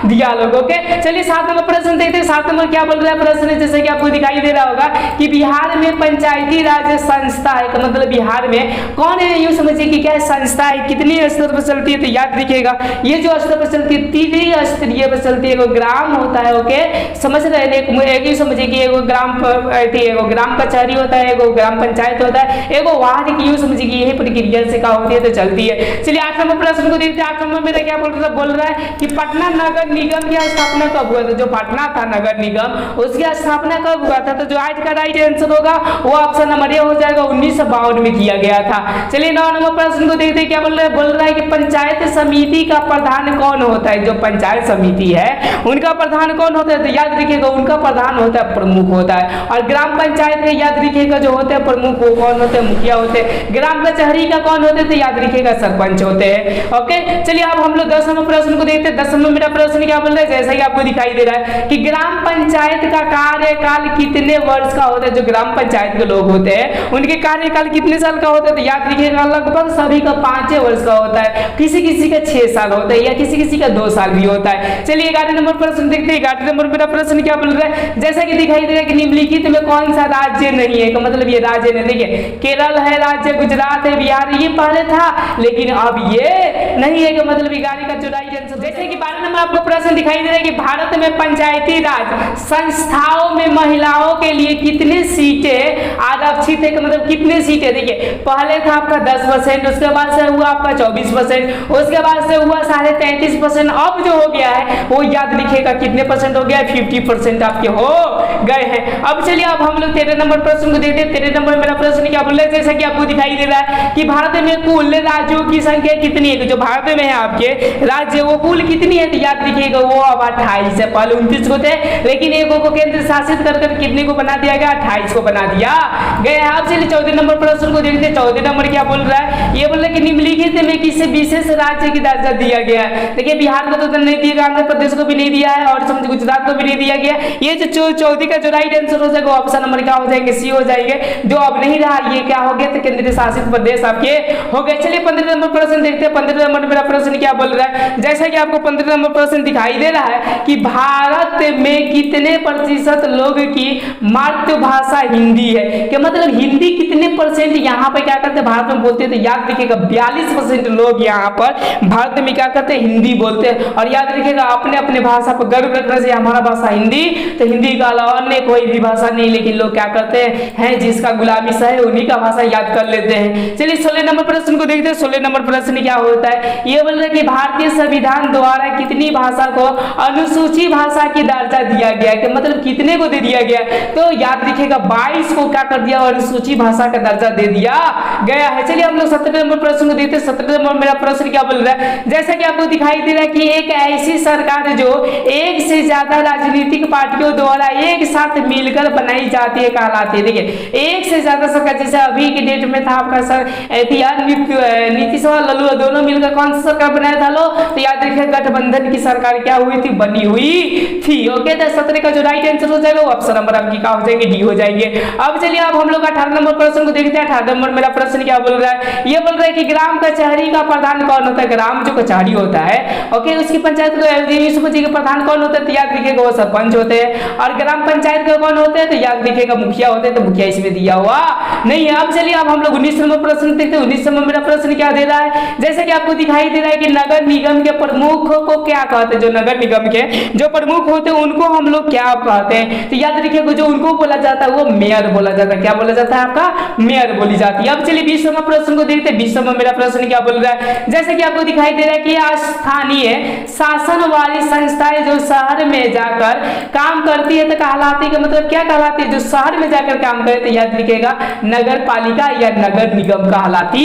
दिया लोग। ओके, चलिए 7 नंबर प्रश्न देखते हैं। 7 नंबर क्या बोल रहा है प्रश्न, जैसे कि आपको दिखाई दे रहा होगा कि बिहार में पंचायती राज संस्था है, का मतलब बिहार में कौन है, यूं समझिए कि क्या संस्था है, कितने स्तर पर चलती है, तो याद रखिएगा ये जो स्तर पर चलती है त्रिस्तरीय पर चलती है। ग्राम होता है, ओके समझ रहे हैं, एक समझिए कि एगो ग्राम कचहरी होता है, एगो ग्राम पंचायत होता है, एगो वार्ड की, यूं समझिए कि यही प्रक्रिया से क्या होती है तो चलती है। चलिए 8 नंबर प्रश्न को देखते हैं। 8 नंबर में क्या बोल रहा है कि पटना नगर निगम की स्थापना कब हुआ था। जो पटना था नगर निगम, उसकी स्थापना कब हुआ था, तो जो आज का राइट आंसर होगा वो ऑप्शन नंबर ए हो जाएगा, 1952 में किया गया था। चलिए 9 नंबर प्रश्न को देखते हैं। क्या बोल रहा है कि पंचायत समिति का प्रधान कौन होता है। जो पंचायत समिति है उनका प्रधान कौन होता है, तो याद रखिएगा उनका प्रधान होता है प्रमुख होता है। और ग्राम पंचायत के याद रखिएगा जो होते हैं प्रमुख वो कौन होते हैं, मुखिया होते हैं। ग्राम कचहरी का कौन होते हैं, तो याद रखिएगा सरपंच होते हैं। ओके चलिए अब हम लोग 10 नंबर प्रश्न को देखते हैं। 10 नंबर मेरा प्रश्न क्या बोल रहा है, जैसा कि आपको दिखाई दे रहा है कि ग्राम पंचायत का कार्यकाल कितने वर्ष का होता है। जो ग्राम पंचायत के लोग होते हैं उनके कार्यकाल कितने साल का होता है, तो याद रखिएगा लगभग सभी का 5 वर्ष का होता है, किसी किसी का 6 साल होता है या किसी किसी का 2 साल भी होता है। चलिए 11 नंबर प्रश्न देखते हैं। 11 नंबर मेरा प्रश्न क्या बोल रहा है, जैसा कि दिखाई दे रहा है कि निम्नलिखित में कौन सा राज्य नहीं है, मतलब ये राज्य नहीं, देखिए केरल है राज्य, गुजरात है, बिहार ये पहले था लेकिन अब ये नहीं है, मतलब गाड़ी का चुनाई। जैसे कि 12 नंबर आपको प्रश्न दिखाई दे रहा है कि भारत में पंचायती राज संस्थाओं में महिलाओं के लिए कितनी सीटें आरक्षित है, मतलब कितने सीटें। देखिए पहले था आपका 10%, उसके बाद से हुआ आपका 24%, उसके बाद से हुआ 33.5%, अब जो हो गया है वो याद लिखिएगा कितने परसेंट हो गया है, 50% आपके हो गए हैं। अब चलिए अब हम लोग 13 नंबर प्रश्न को देखते हैं। 13 नंबर मेरा प्रश्न क्या बोल रहा है, जैसा कि आपको दिखाई दे रहा है कि भारत में कुल राज्यों की संख्या कितनी है। जो भारत में है आपके राज्य वो कुल कितनी है, तो याद रखिएगा वो अब 28 है, पहले 29 को थे लेकिन एक को केंद्र शासित कर कितने को बना दिया गया, 28 को बना दिया गया। अब चलिए 14 नंबर प्रश्न को देखते हैं। 14 नंबर क्या बोल रहा है, ये बोल रहा है कि निम्नलिखित में किसी विशेष राज्य की दर्जा दिया गया है। देखिए बिहार को तो नहीं दिया, आंध्र प्रदेश को भी नहीं दिया है और समझ गुजरात को भी नहीं दिया गया। ये जो 14 का जो राइट आंसर हो जाएगा ऑप्शन नंबर क्या हो जाएंगे, सी हो जाएंगे। जो अब नहीं रहा ये क्या हो गया, तो केंद्र शासित प्रदेश आपके हो गए। चलिए 15 नंबर प्रश्न देखते हैं। 15 नंबर मेरा प्रश्न क्या बोल रहा है, जैसा कि आपको 15 नंबर प्रश्न दिखाई दे रहा है कि भारत में कितने प्रतिशत लोग की मातृभाषा हिंदी है, कि मतलब हिंदी कितने परसेंट यहाँ पे क्या करते हैं भारत में बोलते हैं, तो याद रखिएगा 42% लोग यहाँ पर भारत में क्या करते हैं हिंदी बोलते हैं। और याद रखिएगा अपने अपने भाषा पर गर्व रखने से हमारा भाषा हिंदी, तो हिंदी का अलावा अन्य कोई भी भाषा नहीं, लेकिन लोग क्या करते हैं जिसका गुलामी सा है उन्हीं का भाषा याद कर लेते हैं। चलिए 16 नंबर प्रश्न को देखते हैं। 16 नंबर प्रश्न क्या होता है, ये बोल रहे कि भारतीय संविधान द्वारा कितनी भाषा को अनुसूची भाषा की दर्जा दिया गया है, कि मतलब कितने को दे दिया गया, तो याद रखिएगा 22 को क्या कर दिया अनुसूची भाषा का दर्जा दे दिया गया है। चलिए हम लोग 17 नंबर प्रश्न को देखते हैं। 17 नंबर मेरा प्रश्न क्या बोल रहा है, जैसा कि आपको दिखाई दे रहा है कि एक ऐसी सरकार जो एक से ज्यादा राजनीतिक पार्टियों द्वारा एक साथ मिलकर बनाई जाती है कहलाती है। देखिए एक से ज्यादा सरकार, जैसे अभी के डेट में था आपका सर नीतीश और लल्लू दोनों मिलकर कौन सा सरकार बनाया था, लो तो याद रखिए गठबंधन की सरकार क्या हुई थी, बनी हुई थी। ओके तो 17 का जो राइट आंसर हो जाएगा वो ऑप्शन नंबर आपकी क्या हो जाएंगे, डी हो जाएंगे। अब चलिए अब हम लोग 18 नंबर प्रश्न को देखते हैं। 18 नंबर मेरा प्रश्न क्या बोल रहा है, ये बोल रहा है कि ग्राम कचहरी का प्रधान कौन होता है। ग्राम जो कचहरी होता है ओके उसकी पंचायत को प्रधान कौन होता है, तो याद रखिएगा वो सरपंच होते हैं। और ग्राम पंचायत का कौन होते हैं, तो याद रखिएगा मुखिया होते हैं, तो मुखिया इसमें दिया हुआ नहीं है। अब चलिए अब हम लोग 19 नंबर प्रश्न देखते हैं। 19 नंबर मेरा प्रश्न क्या दे रहा है, जैसे कि आपको दिखाई दे रहा है कि नगर निगम के प्रमुख को क्या कहते हैं। जो नगर निगम के जो प्रमुख होते हैं उनको हम लोग क्या कहते हैं, तो याद रखिएगा जो उनको बोला जाता है वो मेयर बोला जाता है। क्या बोला जाता है, आपका मेयर बोली जाती है। अब चलिए 20 नंबर प्रश्न को देखते हैं। 20 नंबर मेरा प्रश्न क्या बोल रहा है, जैसे कि आपको दिखाई दे रहा है कि स्थानीय शासन वाली संस्थाएं जो शहर में जाकर काम करती है तो कहलाती है, मतलब क्या कहलाती है, जो शहर में जाकर काम करे तो याद रखिएगा नगर पालिका या नगर निगम कहलाती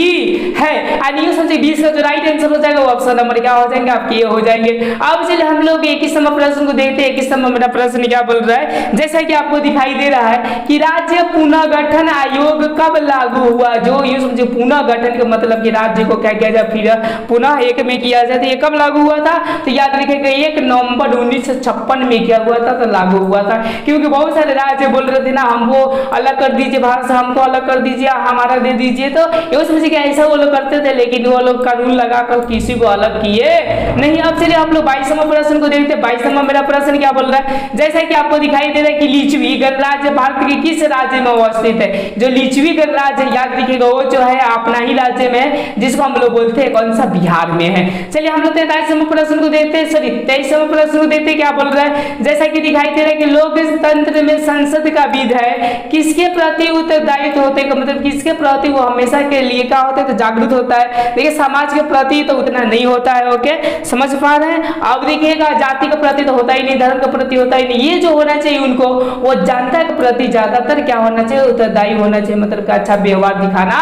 है। एंड यू समझिए 20 का जो राइट आंसर हो जाएगा वो ऑप्शन नंबर क्या हो जाएंगे, आपके ये हो जाएंगे। अब चलिए हम लोग 21 नंबर प्रश्न को देखते हैं। 21 नंबर मेरा प्रश्न क्या बोल रहा है, जैसा कि आपको दिखाई दे रहा है कि राज्य पुनर्गठन आयोग कब लागू हुआ। जो ये समझिए पुनर्गठन का मतलब कि राज्य को क्या किया जाए फिर पुनः एक में किया जाए, तो ये कब लागू हुआ था, तो याद रखिएगा 1 नवंबर 1956 में क्या हुआ था, तो लागू हुआ था। क्योंकि बहुत सारे राज्य बोल रहे थे ना हमको अलग कर दीजिए भारत से, हमको अलग कर दीजिए, हमारा दे दीजिए, तो ये समझिए कि ऐसा वो लोग करते थे, लेकिन वो लोग कानून लगाकर किसी को अलग किए नहीं। अब चलिए हम हम लोग 22वां प्रश्न को देखते हैं। 22वां मेरा प्रश्न क्या बोल रहा है, जैसा कि आपको दिखाई दे रहा है कि लिच्छवी गणराज्य भारत के किस राज्य में अवस्थित है। जो लिच्छवी गणराज्य याद रखिएगा वो जो है अपना ही राज्य में, जिसको हम लोग बोलते हैं कौन सा, बिहार में है। चलिए हम लोग 43वां प्रश्न को देखते हैं, सॉरी 23वां प्रश्न को देखते हैं। क्या बोल रहा है, जैसा कि दिखाई दे रहा है कि लोकतंत्र में संसद का विध है किसके प्रति उत्तरदायित्व होते हैं, मतलब किसके प्रति वो हमेशा के लिए क्या होता है, तो जागरूक होता है। देखिए समाज के प्रति तो उतना नहीं होता है, ओके समझ पा रहे हैं। अब देखिएगा जाति के प्रति तो होता ही नहीं, धर्म के प्रति होता ही नहीं। ये जो होना चाहिए उनको, वो जनता के प्रति ज्यादातर क्या होना चाहिए, उत्तरदायी होना चाहिए, मतलब का अच्छा व्यवहार दिखाना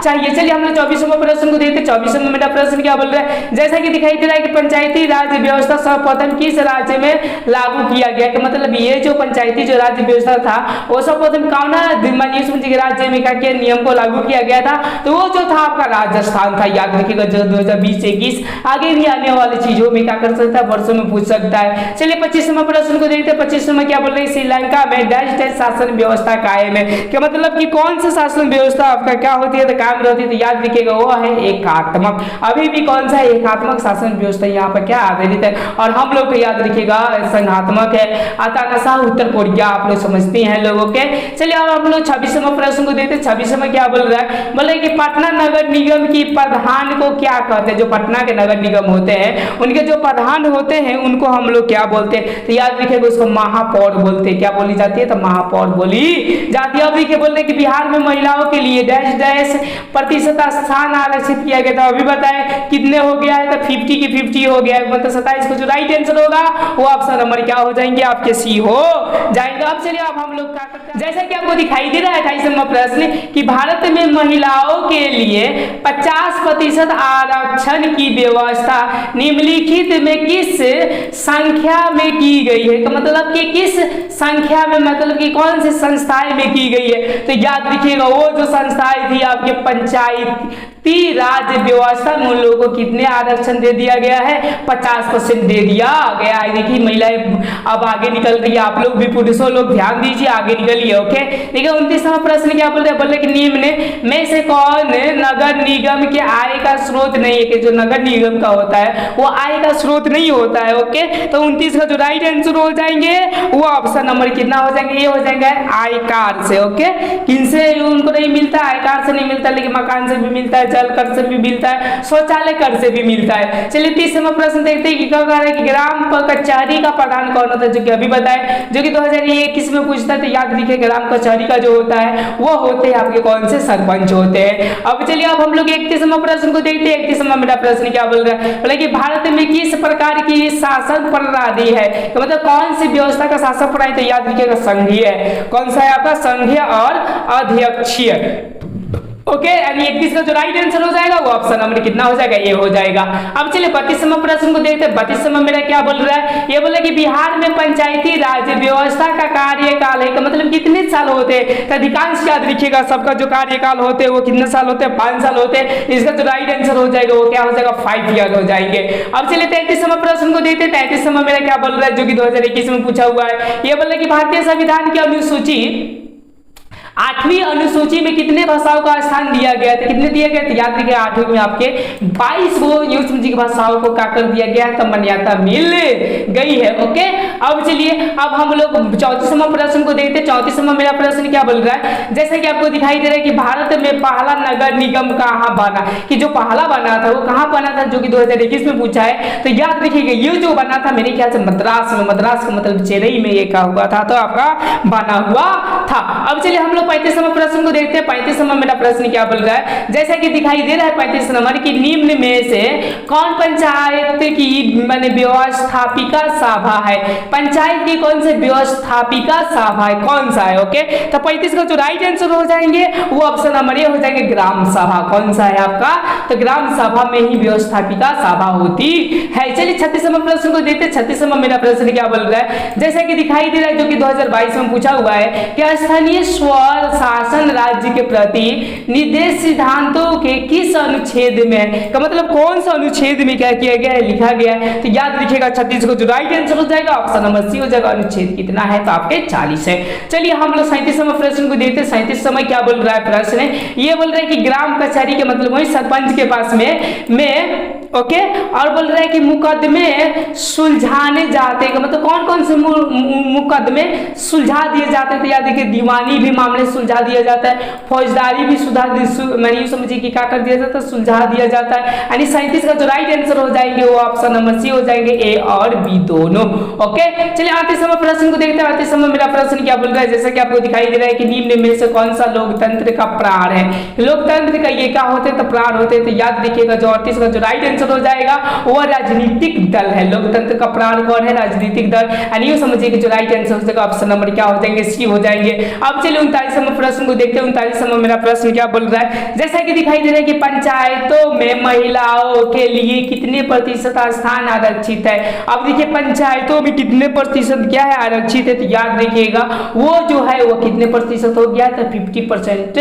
चाहिए। चलिए हम लोग 24वां प्रश्न को देखते हैं। 24वां मेरा प्रश्न क्या बोल रहा है, जैसा कि दिखाई दे रहा है कि पंचायती राज व्यवस्था सर्वप्रथम किस राज्य में लागू किया गया, कि मतलब ये जो पंचायती जो राज्य व्यवस्था था वो सर्वप्रथम कौन राज्य में क्या किया, नियम को लागू किया गया था, तो वो जो था आपका राजस्थान था। याद रखिएगा जो 2020-21 आगे भी आने वाली चीजों में क्या कर सकता है, वर्षों में पूछ सकता है। चलिए 25वां प्रश्न को देखते हैं। 25वां क्या बोल रहे हैं, श्रीलंका में डैश डैश शासन व्यवस्था कायम है, क्या मतलब कि कौन सा शासन व्यवस्था आपका क्या होती है, तो कायम रहती है, तो याद रखिएगा वो है एकात्मक। अभी भी कौन सा एकात्मक शासन व्यवस्था यहाँ पर क्या आधारित है, और हम लोग को याद रखिएगा संघात्मक है। अताकसा उत्तर कोरिया आप लोग समझते हैं लोगों के। चलिए अब हम लोग 26वां प्रश्न को देखते हैं। 26वां क्या बोल रहा है, बोले कि पटना नगर निगम की प्रधान को क्या कहते हैं। जो पटना के नगर निगम होते हैं उनके जो प्रधान होते हैं उनको हम लोग क्या बोलते हैं, तो याद रखिएगा उसको महापौर बोलते हैं। क्या बोली जाती है, तो महापौर बोली जाती है। अभी के बोल रहे कि बिहार में महिलाओं के लिए डैश डैश प्रतिशत स्थान आरक्षित किया गया था। अभी बताएं कितने हो गया है, तो 50 की 50 हो गया है, मतलब 27 को जो राइट आंसर होगा वो ऑप्शन नंबर क्या हो जाएंगे, आपके सी हो जाएंगे। अब चलिए अब हम लोग क्या करते हैं, जैसा कि आपको दिखाई दे रहा है 28वां प्रश्न कि भारत में महिलाओं के लिए 50% आरक्षण की व्यवस्था निम्नलिखित में किस संख्या में की गई है, तो मतलब कि किस संख्या में, मतलब कि कौन से संस्थाएं में की गई है, तो याद रखिएगा वो जो संस्थाएं थी आपके पंचायती राज व्यवस्था में उन लोगों को कितने आरक्षण दे दिया गया है, 50% दे दिया गया है। देखिए महिलाएं अब आगे निकल रही है, आप लोग भी पुरुषों लोग ध्यान दीजिए, आगे निकलिए, ओके। देखिए 29वां प्रश्न क्या बोल रहे हैं, बोले कि निम्न में से कौन नगर निगम के आय का स्रोत नहीं है, कि जो नगर निगम का होता है वो आय का स्रोत नहीं होता है, ओके। तो 29 का जो राइट आंसर हो जाएंगे वो ऑप्शन नंबर कितना हो जाएंगे, ये हो जाएंगे आयकार से, ओके। किनसे उनको नहीं मिलता, आयकार से नहीं मिलता, लेकिन मकान से भी मिलता है, जल कर से भी मिलता है, शौचालय कर से भी मिलता है। चलिए 30वां प्रश्न देखते हैं कि क्या कह रहा है कि ग्राम कचहरी का प्रधान कौन होता है, जो कि अभी बताए, जो कि 2021 में पूछता है, तो याद रखिए ग्राम कचहरी का जो होता है वो होते हैं आपके कौन से, सरपंच होते हैं। अब चलिए अब हम लोग 31वां प्रश्न को देखते हैं। 31वां मेरा प्रश्न क्या बोल रहा है, बोले कि भारत में किस प्रकार की शासन प्रणाली है, तो मतलब कौन सी व्यवस्था का शासन प्रणाली, तो याद रखिएगा संघीय, कौन सा है आपका, संघीय और अध्यक्षीय, ओके। यानी 31 का जो राइट आंसर हो जाएगा वो ऑप्शन नंबर कितना हो जाएगा, ये हो जाएगा। अब चलिए 32वां प्रश्न को देखते हैं। 32वां मेरा क्या बोल रहा है, ये बोला कि बिहार में पंचायती राज व्यवस्था का कार्यकाल है, का मतलब कितने साल होते हैं, तो अधिकांश याद रखिएगा सबका जो कार्यकाल होते हैं वो कितने साल होते हैं, 5 साल होते हैं। इसका जो राइट आंसर हो जाएगा वो क्या हो जाएगा, 5 ईयर हो जाएंगे। अब चलिए 33वां प्रश्न को देखते हैं। 33वां मेरा क्या बोल रहा है, जो कि 2021 में पूछा हुआ है, ये बोला कि भारतीय संविधान की अनुसूची 8वीं अनुसूची में कितने भाषाओं का स्थान दिया गया था, कितने दिया गया था, याद रखिए 8वीं में आपके 22 को यूज भाषाओं को क्या कर दिया गया, तो मान्यता मिल गई है, ओके। अब चलिए अब हम लोग 34वां प्रश्न को देखते हैं। 34वां मेरा प्रश्न क्या बोल रहा है, जैसे कि आपको दिखाई दे रहा है कि भारत में पहला नगर निगम कहाँ बना, कि जो पहला बना था वो कहाँ बना था, जो कि 2021 में पूछा है, तो याद रखिएगा ये जो बना था मेरे ख्याल से मद्रास में, मद्रास का मतलब चेन्नई में ये क्या हुआ था, तो आपका बना हुआ था। अब चलिए हम लोग 35वां प्रश्न को देखते हैं। 35वां मेरा प्रश्न क्या बोल रहा है, जैसा कि दिखाई दे रहा है 35 नंबर की निम्न में से कौन पंचायत की माने व्यवस्थापिका सभा है, पंचायत की कौन से व्यवस्थापिका सभा है, कौन सा है, ओके। तो 35 का जो राइट आंसर हो जाएंगे वो ऑप्शन नंबर ए हो जाएंगे ग्राम सभा, कौन सा है आपका, तो ग्राम सभा में ही व्यवस्थापिका सभा होती है। चलिए 36वां प्रश्न को देखते हैं। 36वां मेरा प्रश्न क्या बोल रहा है, जैसा कि दिखाई दे रहा है जो कि 2022 में पूछा हुआ है कि स्थानीय स्वर शासन राज्य के प्रति निर्देश सिद्धांतों के किस अनुच्छेद में, का मतलब कौन सा अनुच्छेद में क्या किया गया है, लिखा गया है, तो याद रखिएगा 36 को जो राइट आंसर हो जाएगा ऑप्शन नंबर सी हो जाएगा। अनुच्छेद कितना है, तो आपके 40 है। चलिए हम लोग 37वां प्रश्न को देखते हैं। 37वां क्या बोल रहा है प्रश्न, ये बोल रहा है कि ग्राम कचहरी के मतलब वही सरपंच के पास में ओके। और बोल रहा है कि मुकदमे सुलझाने जाते हैं, मतलब कौन कौन से मुकदमे सुलझा दिए जाते थे, याद देखिए दीवानी भी मामले सुलझा दिया जाता है, फौजदारी भी मैंने समझिए कि क्या कर दिया जाता है, सुलझा दिया जाता है। यानी 37 का जो राइट आंसर हो जाएंगे वो ऑप्शन नंबर सी हो जाएंगे, ए और बी दोनों। ओके चलिए आते समय प्रश्न को देखते हैं। आते समय मेरा प्रश्न क्या बोल रहा है, जैसा कि आपको दिखाई दे रहा है कि निम्न में से कौन सा लोकतंत्र का प्राण है। लोकतंत्र का ये क्या होते हैं, तो प्राण होते हैं। तो याद रखिएगा जो 38 का जो राइट आंसर हो जाएगा वो राजनीतिक दल है। लोकतंत्र का प्राण कौन है, राजनीतिक दल। यानी ये समझिए कि जो राइट आंसर हो जाएगा ऑप्शन नंबर क्या हो जाएंगे, सी हो जाएंगे। अब चलिए 39वां प्रश्न को देखते हैं। 39वां मेरा प्रश्न क्या बोल रहा है, जैसा कि दिखाई दे रहा है कि पंचायतों में महिलाओं के लिए कितने प्रतिशत स्थान आरक्षित है। अब देखिए पंचायतों में कितने प्रतिशत क्या है, आरक्षित है। तो याद रखिएगा वो जो है वो कितने प्रतिशत हो गया, तो 50%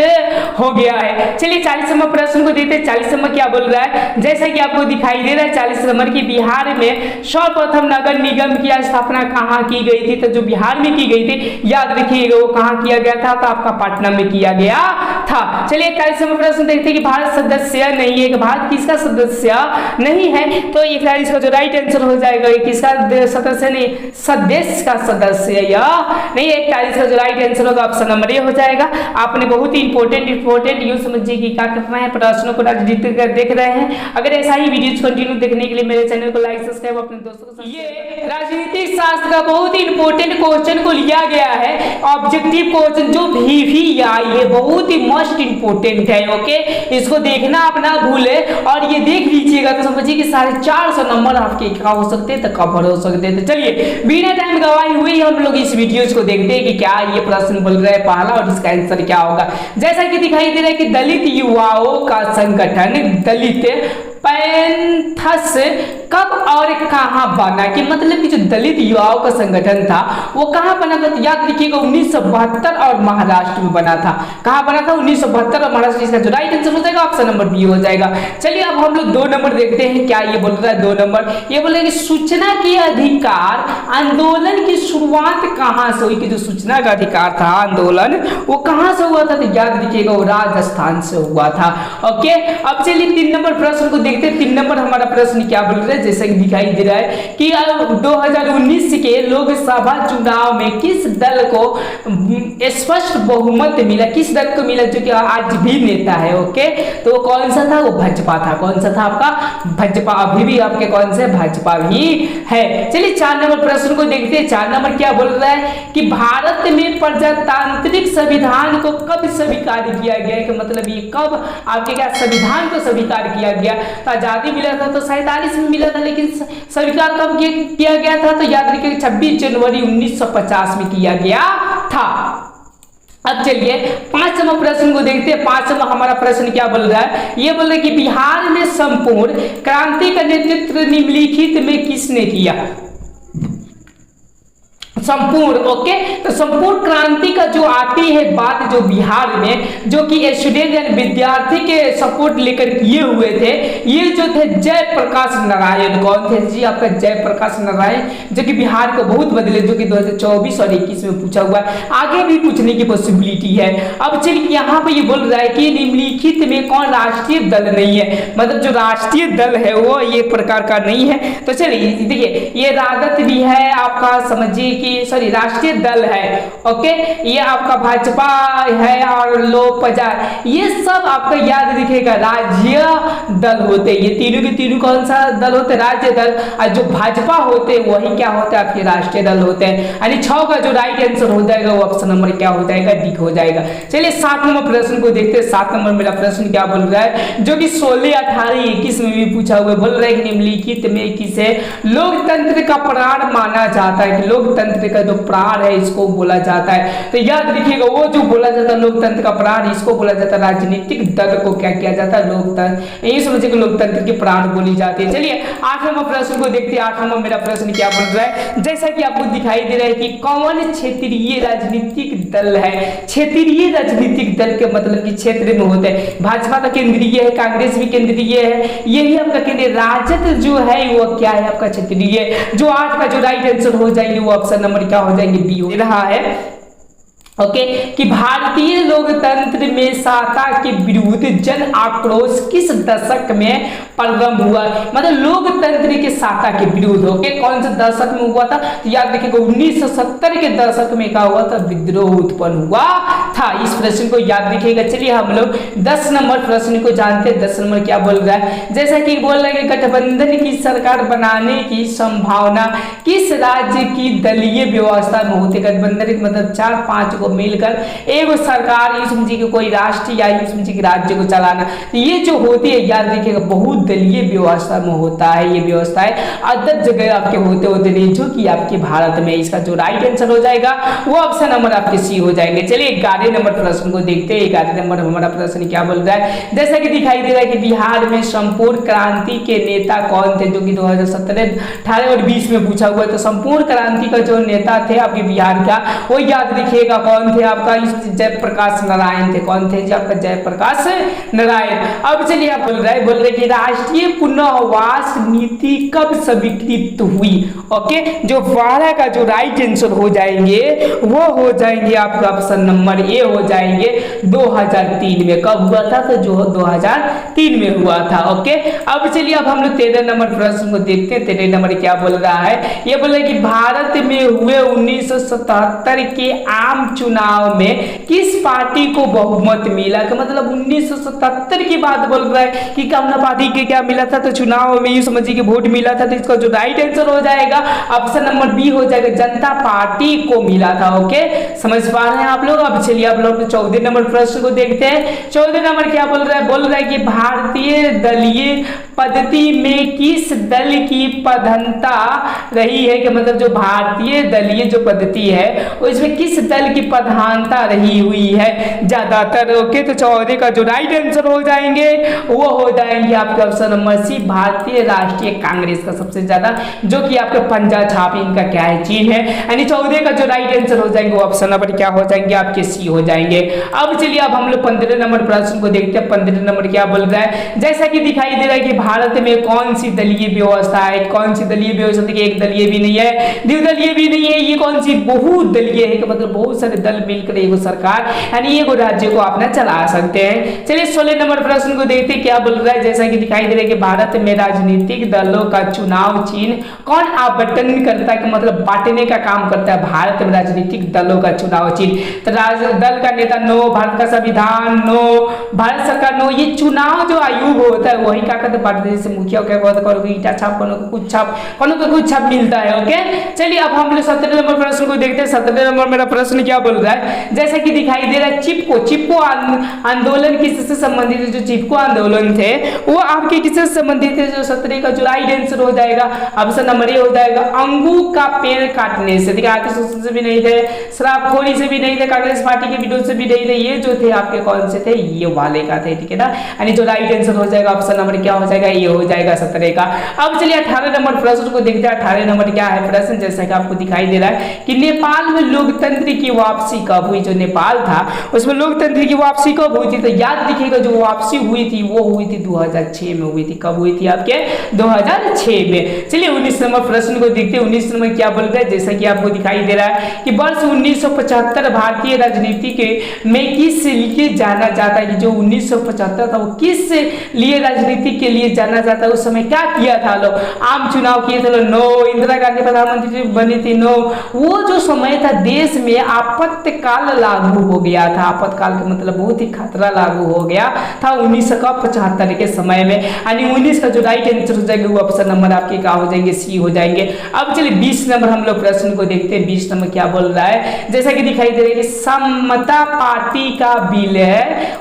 हो गया है। चलिए 40वां प्रश्न को देखते हैं। 40वां क्या बोल रहा है, जैसा कि आपको दिखाई दे रहा है 40 नंबर की बिहार में सर्वप्रथम नगर निगम की स्थापना कहाँ की गई थी। तो जो बिहार में की गई थी याद रखिएगा वो कहाँ किया गया था, तो आपका पटना में किया गया था। चलिए 41वां प्रश्न देखते हैं कि भारत सदस्य नहीं है, भारत किसका सदस्य नहीं है। तो 41 का जो राइट आंसर हो जाएगा किसका सदस्य नहीं, सदस्य का सदस्य या नहीं। 41 का जो राइट आंसर होगा ऑप्शन नंबर ए हो जाएगा। आपने बहुत ही इंपॉर्टेंट यूं समझिए कि क्या करना है, प्रश्नों को राजनीति का देख रहे हैं। अगर ऐसा ही वीडियोज कंटिन्यू देखने के लिए मेरे चैनल को लाइक सब्सक्राइब अपने दोस्तों को। ये राजनीतिक शास्त्र का बहुत ही इंपॉर्टेंट क्वेश्चन को लिया गया है, ऑब्जेक्टिव क्वेश्चन जो VVI है, बहुत ही मोस्ट इंपोर्टेंट है। ओके इसको देखना आप ना भूले और ये देख लीजिएगा तो समझिए कि 450 नंबर आपके क्या हो सकते हैं, तो कवर हो सकते हैं। तो चलिए बिना टाइम गवाए हुए हम लोग इस वीडियोज को देखते हैं कि क्या ये प्रश्न बोल रहा है पहला और इसका आंसर क्या होगा। जैसा कि दिखाई दे रहा है कि दलित युवाओं का संगठन दलित पैंथर्स कब और कहां बना, कि मतलब कि जो दलित युवाओं का संगठन था वो कहां बना था। तो याद रखिएगा 1972 और महाराष्ट्र में बना था। कहां बना था, 1972 और महाराष्ट्र। इसका जो राइट आंसर हो जाएगा ऑप्शन नंबर बी हो जाएगा। चलिए अब हम लोग 2 नंबर देखते हैं। क्या ये बोल रहा है 2 नंबर, ये बोल रहा है कि सूचना के अधिकार आंदोलन की शुरुआत कहां से हुई, कि जो सूचना का अधिकार था आंदोलन वो कहां से हुआ था। तो याद रखिएगा वो राजस्थान से हुआ था। ओके अब चलिए 3 नंबर प्रश्न को देखते हैं। 3 नंबर हमारा प्रश्न क्या बोल रहा है, जैसे कि दिखाई दे रहा है कि 2019 के लोकसभा चुनाव में किस दल को स्पष्ट बहुमत मिला, किस दल को मिला जो कि आज भी नेता है। ओके तो कौन सा था, वो भाजपा था। कौन सा था आपका, भाजपा। अभी भी आपके कौन से, भाजपा ही है। चलिए 4 नंबर प्रश्न को देखते हैं। 4 नंबर क्या बोल रहा है कि भारत में प्रजातांत्रिक संविधान को कब स्वीकार किया गया, कि मतलब ये कब आपके क्या संविधान को स्वीकार किया गया। तो आजादी मिला था तो 47 में मिला था, लेकिन स्वीकार कब किया गया था, तो याद रखिए 26 जनवरी 1950 में किया गया था। अब चलिए 5वां प्रश्न को देखते हैं। 5वां हमारा प्रश्न क्या बोल रहा है, ये बोल रहा है कि बिहार में संपूर्ण क्रांति का नेतृत्व निम्नलिखित में किसने किया। संपूर्ण ओके तो संपूर्ण क्रांति का जो आती है बात जो बिहार में जो कि स्टूडेंट यानी विद्यार्थी के सपोर्ट लेकर किए हुए थे, ये जो थे जयप्रकाश नारायण। कौन थे जी, आपका जयप्रकाश नारायण, जो कि बिहार को बहुत बदले, जो कि 2024 और 21 में पूछा हुआ है, आगे भी पूछने की पॉसिबिलिटी है। अब चलिए यहाँ पे ये बोल रहा है कि निम्नलिखित में कौन राष्ट्रीय दल नहीं है, मतलब जो राष्ट्रीय दल है वो ये प्रकार का नहीं है। तो चलिए देखिए ये राजद भी है आपका, समझिए कि सॉरी राष्ट्रीय दल है। ओके ये आपका भाजपा है और लोकप्रजा, ये सब आपका याद रखिएगा राज्य दल होते हैं। ये तीनों के तीनों कौन सा दल होते हैं, राज्य दल। और जो भाजपा होते हैं वही क्या होते हैं, आपके राष्ट्रीय दल होते हैं। यानी 6 का जो राइट आंसर हो जाएगा वो ऑप्शन नंबर क्या हो जाएगा, डी हो जाएगा। चलिए 7 नंबर प्रश्न को देखते हैं। 7 नंबर मेरा प्रश्न क्या बोल रहा है, जो कि 16, 18, 21 में भी पूछा हुआ है। बोल रहा है कि निम्नलिखित में किसे लोकतंत्र का प्राण माना जाता है, कि लोकतंत्र का जो प्राण है इसको बोला जाता है। तो याद रखिएगा वो जो बोला जाता है लोकतंत्र का प्राण, इसको बोला जाता है राजनीतिक दल को क्या किया जाता है, लोकतंत्र। यही समझिए कि लोकतंत्र के प्राण बोली जाती है। चलिए 8 नंबर प्रश्न को देखते हैं। 8 नंबर मेरा प्रश्न क्या बोल रहा है, जैसा कि आपको दिखाई दे रहा है कि कौन क्षेत्रीय राजनीतिक दल है। क्षेत्रीय राजनीतिक दल के मतलब कि क्षेत्र में होते हैं। भाजपा का केंद्रीय है, कांग्रेस भी केंद्रीय है, यही आपका केंद्रीय। राजद जो है वो क्या है, आपका क्षेत्रीय। जो 8 का जो राइट आंसर हो जाएंगे वो ऑप्शन नंबर क्या हो जाएंगे, बी हो रहा है। ओके कि भारतीय लोकतंत्र में सत्ता के विरुद्ध जन आक्रोश किस दशक में प्रारंभ हुआ, मतलब लोकतंत्र के सत्ता के विरुद्ध। ओके कौन से दशक में हुआ था, तो याद रखिएगा 1970 के दशक में क्या हुआ था, विद्रोह उत्पन्न हुआ था। इस प्रश्न को याद रखिएगा। चलिए हम लोग 10 नंबर प्रश्न को जानते हैं। 10 नंबर क्या बोल रहा है, जैसा कि बोल रहा है कि गठबंधन की सरकार बनाने की संभावना किस राज्य की दलीय व्यवस्था में होती है। गठबंधन मतलब 4-5 को मिलकर एक सरकार यूं समझिए कि कोई राष्ट्र या यूं समझिए कि राज्य को चलाना, तो ये जो होती है याद रखिएगा बहुत दलीय व्यवस्था में होता है। ये व्यवस्था है अदर जगह आपके होते नहीं, जो कि आपके भारत में। इसका जो राइट आंसर हो जाएगा वो ऑप्शन नंबर आपके सी हो जाएंगे। चलिए 11 नंबर प्रश्न को देखते हैं। 11 नंबर हमारा प्रश्न क्या बोल रहा है, जैसा कि दिखाई दे रहा है कि बिहार में संपूर्ण क्रांति के नेता कौन थे, जो कि 2017, 18 और 20 में पूछा हुआ है। तो संपूर्ण क्रांति का जो नेता थे आपके बिहार का, वो याद रखिएगा कौन थे, आपका जयप्रकाश नारायण थे। कौन थे जी, आपका जयप्रकाश नारायण। अब चलिए आप बोल रहे कि राष्ट्रीय पुनर्वास नीति कब स्वीकृत हुई। ओके जो 12 का जो राइट आंसर हो जाएंगे वो हो जाएंगे आपका ऑप्शन नंबर ए हो जाएंगे 2003 में। कब हुआ था, तो जो 2003 में हुआ था। ओके अब चलिए अब हम लोग 13 नंबर प्रश्न को देखते हैं। 13 नंबर क्या बोल रहा है, ये बोल रहा है कि भारत में हुए 1977 के आम चुनाव में किस पार्टी को बहुमत मिला, का मतलब 1977 की बात बोल रहा है कि कमला पार्टी के क्या मिला था, तो चुनाव में यूं समझिए कि वोट मिला था। तो इसका जो राइट आंसर हो जाएगा ऑप्शन नंबर बी हो जाएगा, जनता पार्टी को मिला था। ओके समझ पा रहे हैं आप लोग। अब चलिए आप लोग 14 नंबर प्रश्न को देखते हैं। 14 नंबर क्या बोल रहा है कि भारतीय दलीय पद्धति में किस दल की प्रधानता रही है, कि मतलब जो भारतीय दलीय जो पद्धति है उसमें किस दल की प्रधानता रही हुई है ज्यादातर। ओके तो 14 का जो राइट आंसर हो जाएंगे वो हो जाएंगे आपके ऑप्शन नंबर सी, भारतीय राष्ट्रीय कांग्रेस का सबसे ज्यादा, जो कि आपके पंजा छाप इनका क्या है, चीन है। यानी 14 का जो राइट आंसर हो जाएंगे वो ऑप्शन नंबर क्या हो जाएंगे, आपके सी हो जाएंगे। अब चलिए अब हम लोग 15 नंबर प्रश्न को देखते हैं। 15 नंबर क्या बोल रहा है, जैसा कि दिखाई दे रहा है कि भारत में कौन सी दलीय व्यवस्था है। कौन सी दलीय व्यवस्था, देखिए एक दलीय भी नहीं है, द्विदलीय भी नहीं है, ये कौन सी बहुदलीय है, कि मतलब बहुत सारे दल मिलकर एक सरकार यानी एक राज्य को अपना चला सकते हैं। चलिए 16 नंबर प्रश्न को देखते हैं क्या बोल रहा है, जैसा कि दिखाई दे रहा है कि भारत में राजनीतिक दलों का चुनाव चिन्ह कौन आवंटन करता है, मतलब बांटने का काम करता है भारत में राजनीतिक दलों का चुनाव चिन्ह। तो दल का नेता नो, भारत का संविधान नो, भारत सरकार नो, ये चुनाव जो आयोग होता है वही क्या करते बांटते, जैसे मुखिया क्या कहता है, कोनो ईटा छाप, कोनो को कुछ छाप, कोनो को कुछ छाप मिलता है। ओके चलिए अब हम लोग 17 नंबर प्रश्न को देखते हैं। 17 नंबर मेरा प्रश्न क्या बोल रहा है, जैसा कि दिखाई दे रहा है चिपको आंदोलन किससे संबंधित है। जो चिपको आंदोलन थे वो आपके किससे संबंधित है, जो 17 का जो राइट आंसर हो जाएगा ऑप्शन नंबर ए हो जाएगा, अंगूर का पेड़ काटने से। देखिए आर्थिक शोषण से भी नहीं थे, शराबखोरी से भी नहीं थे, कांग्रेस पार्टी के विरोध से भी नहीं थे, ये जो थे आपके कौन से थे, ये वाले का थे। ठीक है ना, यानी जो राइट आंसर हो जाएगा ऑप्शन नंबर क्या हो जाएगा, ये हो जाएगा 17 का। अब चलिए 18 नंबर प्रश्न को देखते हैं। 18 नंबर क्या है प्रश्न, जैसा कि आपको दिखाई दे रहा है कि नेपाल में लोकतंत्र की वापसी कब हुई। जो नेपाल था उसमें लोकतंत्र की वापसी कब हुई थी, तो याद रखिएगा जो वापसी हुई थी वो हुई थी 2006 में हुई थी। कब हुई थी आपके 2006 में। चलिए 19 नंबर प्रश्न को देखते हैं। 19 नंबर क्या बोल रहा है, जैसा कि आपको दिखाई दे रहा है कि वर्ष 1975 भारतीय राजनीति के में किस लिए जाना जाता है, कि जो 1975 था वो किस लिए राजनीति के लिए जाना जाता है। उस समय क्या किया था लोग, आम चुनाव किए थे लोग, नो, इंदिरा गांधी प्रधानमंत्री बनी थी, नो, वो जो समय था देश में आपातकाल लागू हो गया था। आपातकाल का मतलब बहुत ही खतरा लागू हो गया था 1975 के समय में। यानी 19 का जो राइट आंसर हो जाएगा वो ऑप्शन नंबर आपके क्या हो जाएंगे, सी हो जाएंगे। अब चलिए 20 नंबर हम लोग प्रश्न को देखते हैं। 20 नंबर क्या बोल रहा है, जैसा कि दिखाई दे रहा है कि समता पार्टी का विलय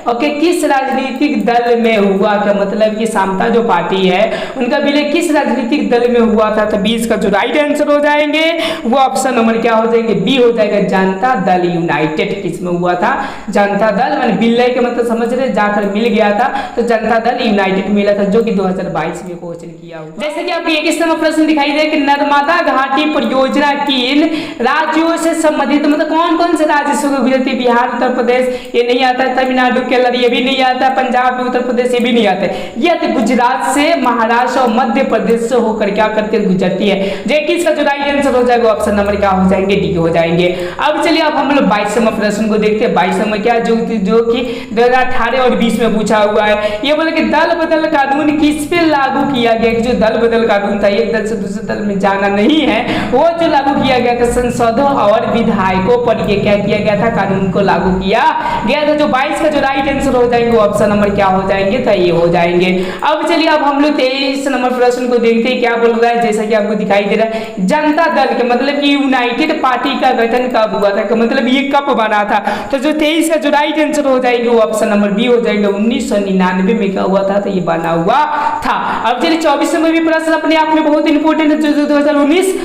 ओके किस राजनीतिक दल में हुआ, का मतलब कि समता जो पार्टी है उनका विलय किस राजनीतिक दल में हुआ था। तो 20 का जो राइट आंसर हो जाएंगे वो ऑप्शन नंबर क्या हो जाएंगे, बी हो जाएगा, जनता दल यूनाइटेड। किसमें हुआ था, जनता दल, माने विलय के मतलब समझ रहे, जाकर मिल गया था तो जनता दल यूनाइटेड मिला था, जो कि 2022 में क्वेश्चन किया हुआ। जैसे कि आपको 21 नंबर प्रश्न दिखाई दे कि नर्मदा घाटी परियोजना किन राज्यों से संबंधित, मतलब कौन कौन से राज्य से गुजरती, बिहार, उत्तर प्रदेश ये नहीं आता, तमिलनाडु, केरल ये भी नहीं आता, पंजाब, उत्तर प्रदेश ये भी नहीं आता, ये तो गुजरात गुजरात से, महाराष्ट्र और मध्य प्रदेश से होकर क्या करते गुजरती है। जो 21 का जो राइट आंसर हो जाएगा ऑप्शन नंबर क्या हो जाएंगे, डी हो जाएंगे। अब चलिए अब हम लोग 22 नंबर प्रश्न को देखते हैं। 22 नंबर क्या जो कि 2018 और 20 में पूछा हुआ है। ये बोले कि दल बदल कानून किस पे लागू किया गया। जो दल बदल कानून था, एक दल से दूसरे दल में जाना नहीं है, वो जो लागू किया गया था संसदों और विधायकों पर ये क्या किया गया था, कानून को लागू किया गया था। जो 22 का जो राइट आंसर हो जाएंगे ऑप्शन नंबर क्या हो जाएंगे, तो ये हो जाएंगे। अब चलिए अब हम लोग 23 नंबर प्रश्न को देखते हैं क्या बोल रहा है। जैसा कि आपको दिखाई दे रहा है, जनता दल के मतलब कि यूनाइटेड पार्टी का गठन कब हुआ था, मतलब ये कब बना था। तो जो 23 का जो राइट आंसर हो जाएंगे वो ऑप्शन नंबर बी हो जाएगा। 1999 में क्या हुआ था, तो ये बना हुआ था। अब चलिए 24 नंबर भी प्रश्न अपने आप में बहुत इंपॉर्टेंट है, जो 2019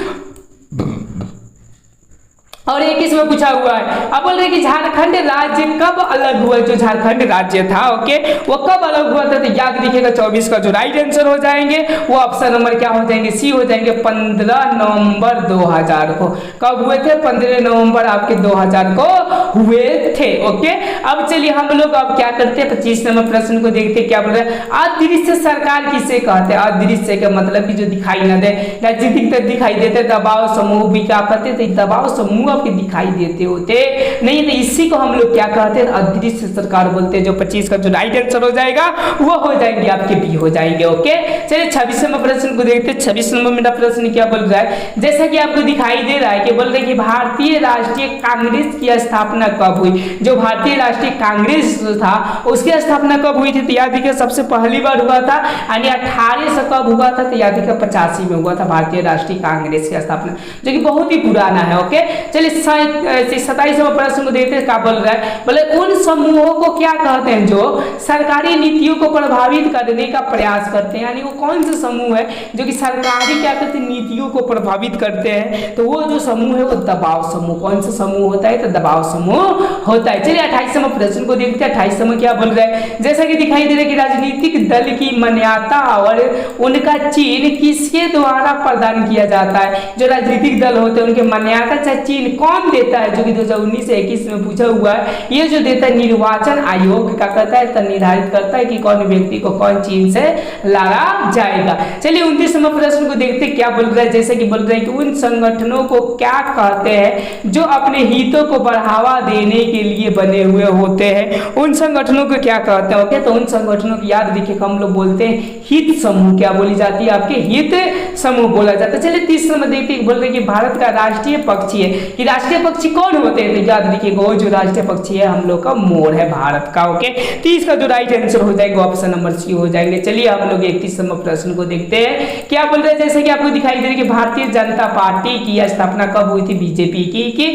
और 21 में पूछा हुआ है। अब बोल रहे कि झारखंड राज्य कब अलग हुआ। जो झारखंड राज्य था ओके, वो कब अलग हुआ था, तो याद रखिएगा 24 का जो राइट आंसर हो जाएंगे वो ऑप्शन नंबर क्या हो जाएंगे, सी हो जाएंगे। 15 नवंबर 2000 को कब हुए थे, 15 नवंबर आपके 2000 को हुए थे ओके। अब चलिए हम लोग अब क्या करते हैं, 25 नंबर प्रश्न को देखते हैं क्या बोल रहे हैं। अदृश्य सरकार किसे कहते हैं। अदृश्य का मतलब कि जो दिखाई न दे, राजनीतिक तक दिखाई देते, दबाव समूह भी क्या कहते हैं, तो दबाव समूह आपके दिखाई देते होते नहीं, तो इसी को हम लोग क्या कहते हैं, अदृश्य सरकार बोलते हैं। जो 25 का जो राइट आंसर हो जाएगा वो हो जाएंगे आपके बी हो जाएंगे ओके। चलिए 26 नंबर प्रश्न को देखते हैं। 26 नंबर मेरा प्रश्न क्या बोल रहा है, जैसा कि आपको दिखाई दे रहा है कि बोल रहे कि भारतीय राष्ट्रीय कांग्रेस की स्थापना कब हुई। जो भारतीय राष्ट्रीय कांग्रेस था उसकी स्थापना कब हुई थी, तो याद रखिए सबसे पहली बार हुआ था यानी 1800 कब हुआ था, तो याद रखिए 85 में हुआ था भारतीय राष्ट्रीय कांग्रेस की स्थापना, जो कि बहुत ही पुराना है ओके। चलिए 27 प्रश्न को देखते हैं क्या बोल रहा है। बोले उन समूहों को क्या कहते हैं जो सरकारी नीतियों को प्रभावित करने का प्रयास करते हैं। यानी वो कौन से समूह है जो कि सरकारी क्या करते हैं, नीतियों को प्रभावित करते हैं, तो वो जो समूह है वो दबाव समूह। कौन सा समूह होता है, तो दबाव समूह होता है। चलिए 28 नंबर प्रश्न को देखते हैं। 28 नंबर क्या बोल रहा है, जैसा कि दिखाई दे रहा है कि राजनीतिक दल की मान्यता और उनका चिन्ह किसके द्वारा प्रदान किया जाता है। जो राजनीतिक दल होते हैं उनके मान्यता चाहे चिन्ह कौन देता है, जो कि 2019 से 21 में पूछा हुआ है। ये जो देता है निर्वाचन आयोग का कहता है, तो निर्धारित करता है कि कौन व्यक्ति को कौन चिन्ह से लगा जाएगा। चलिए 29 नंबर प्रश्न को देखते क्या बोल रहा है। जैसे कि बोल रहे हैं कि उन संगठनों को क्या कहते हैं जो अपने हितों को बढ़ावा देने के लिए बने हुए होते हैं। उन संगठनों को क्या कहते हैं ओके, तो उन संगठनों को याद रखिए हम लोग बोलते हैं हित समूह। क्या बोली जाती है, आपके हित समूह बोला जाता है। चलिए 30 नंबर देखते बोल रहे कि भारत का राष्ट्रीय पक्षी है, कि राष्ट्रीय पक्षी कौन होते हैं, तो याद रखिएगा वो जो राष्ट्रीय पक्षी है हम लोग का मोर है भारत का ओके। 30 का जो राइट आंसर हो जाएगा ऑप्शन नंबर सी हो जाएंगे। चलिए हम लोग 31 नंबर प्रश्न को देखते हैं क्या बोल रहे हैं। जैसे कि आपको दिखाई दे रहा है कि भारतीय जनता पार्टी की स्थापना कब हुई थी, बीजेपी की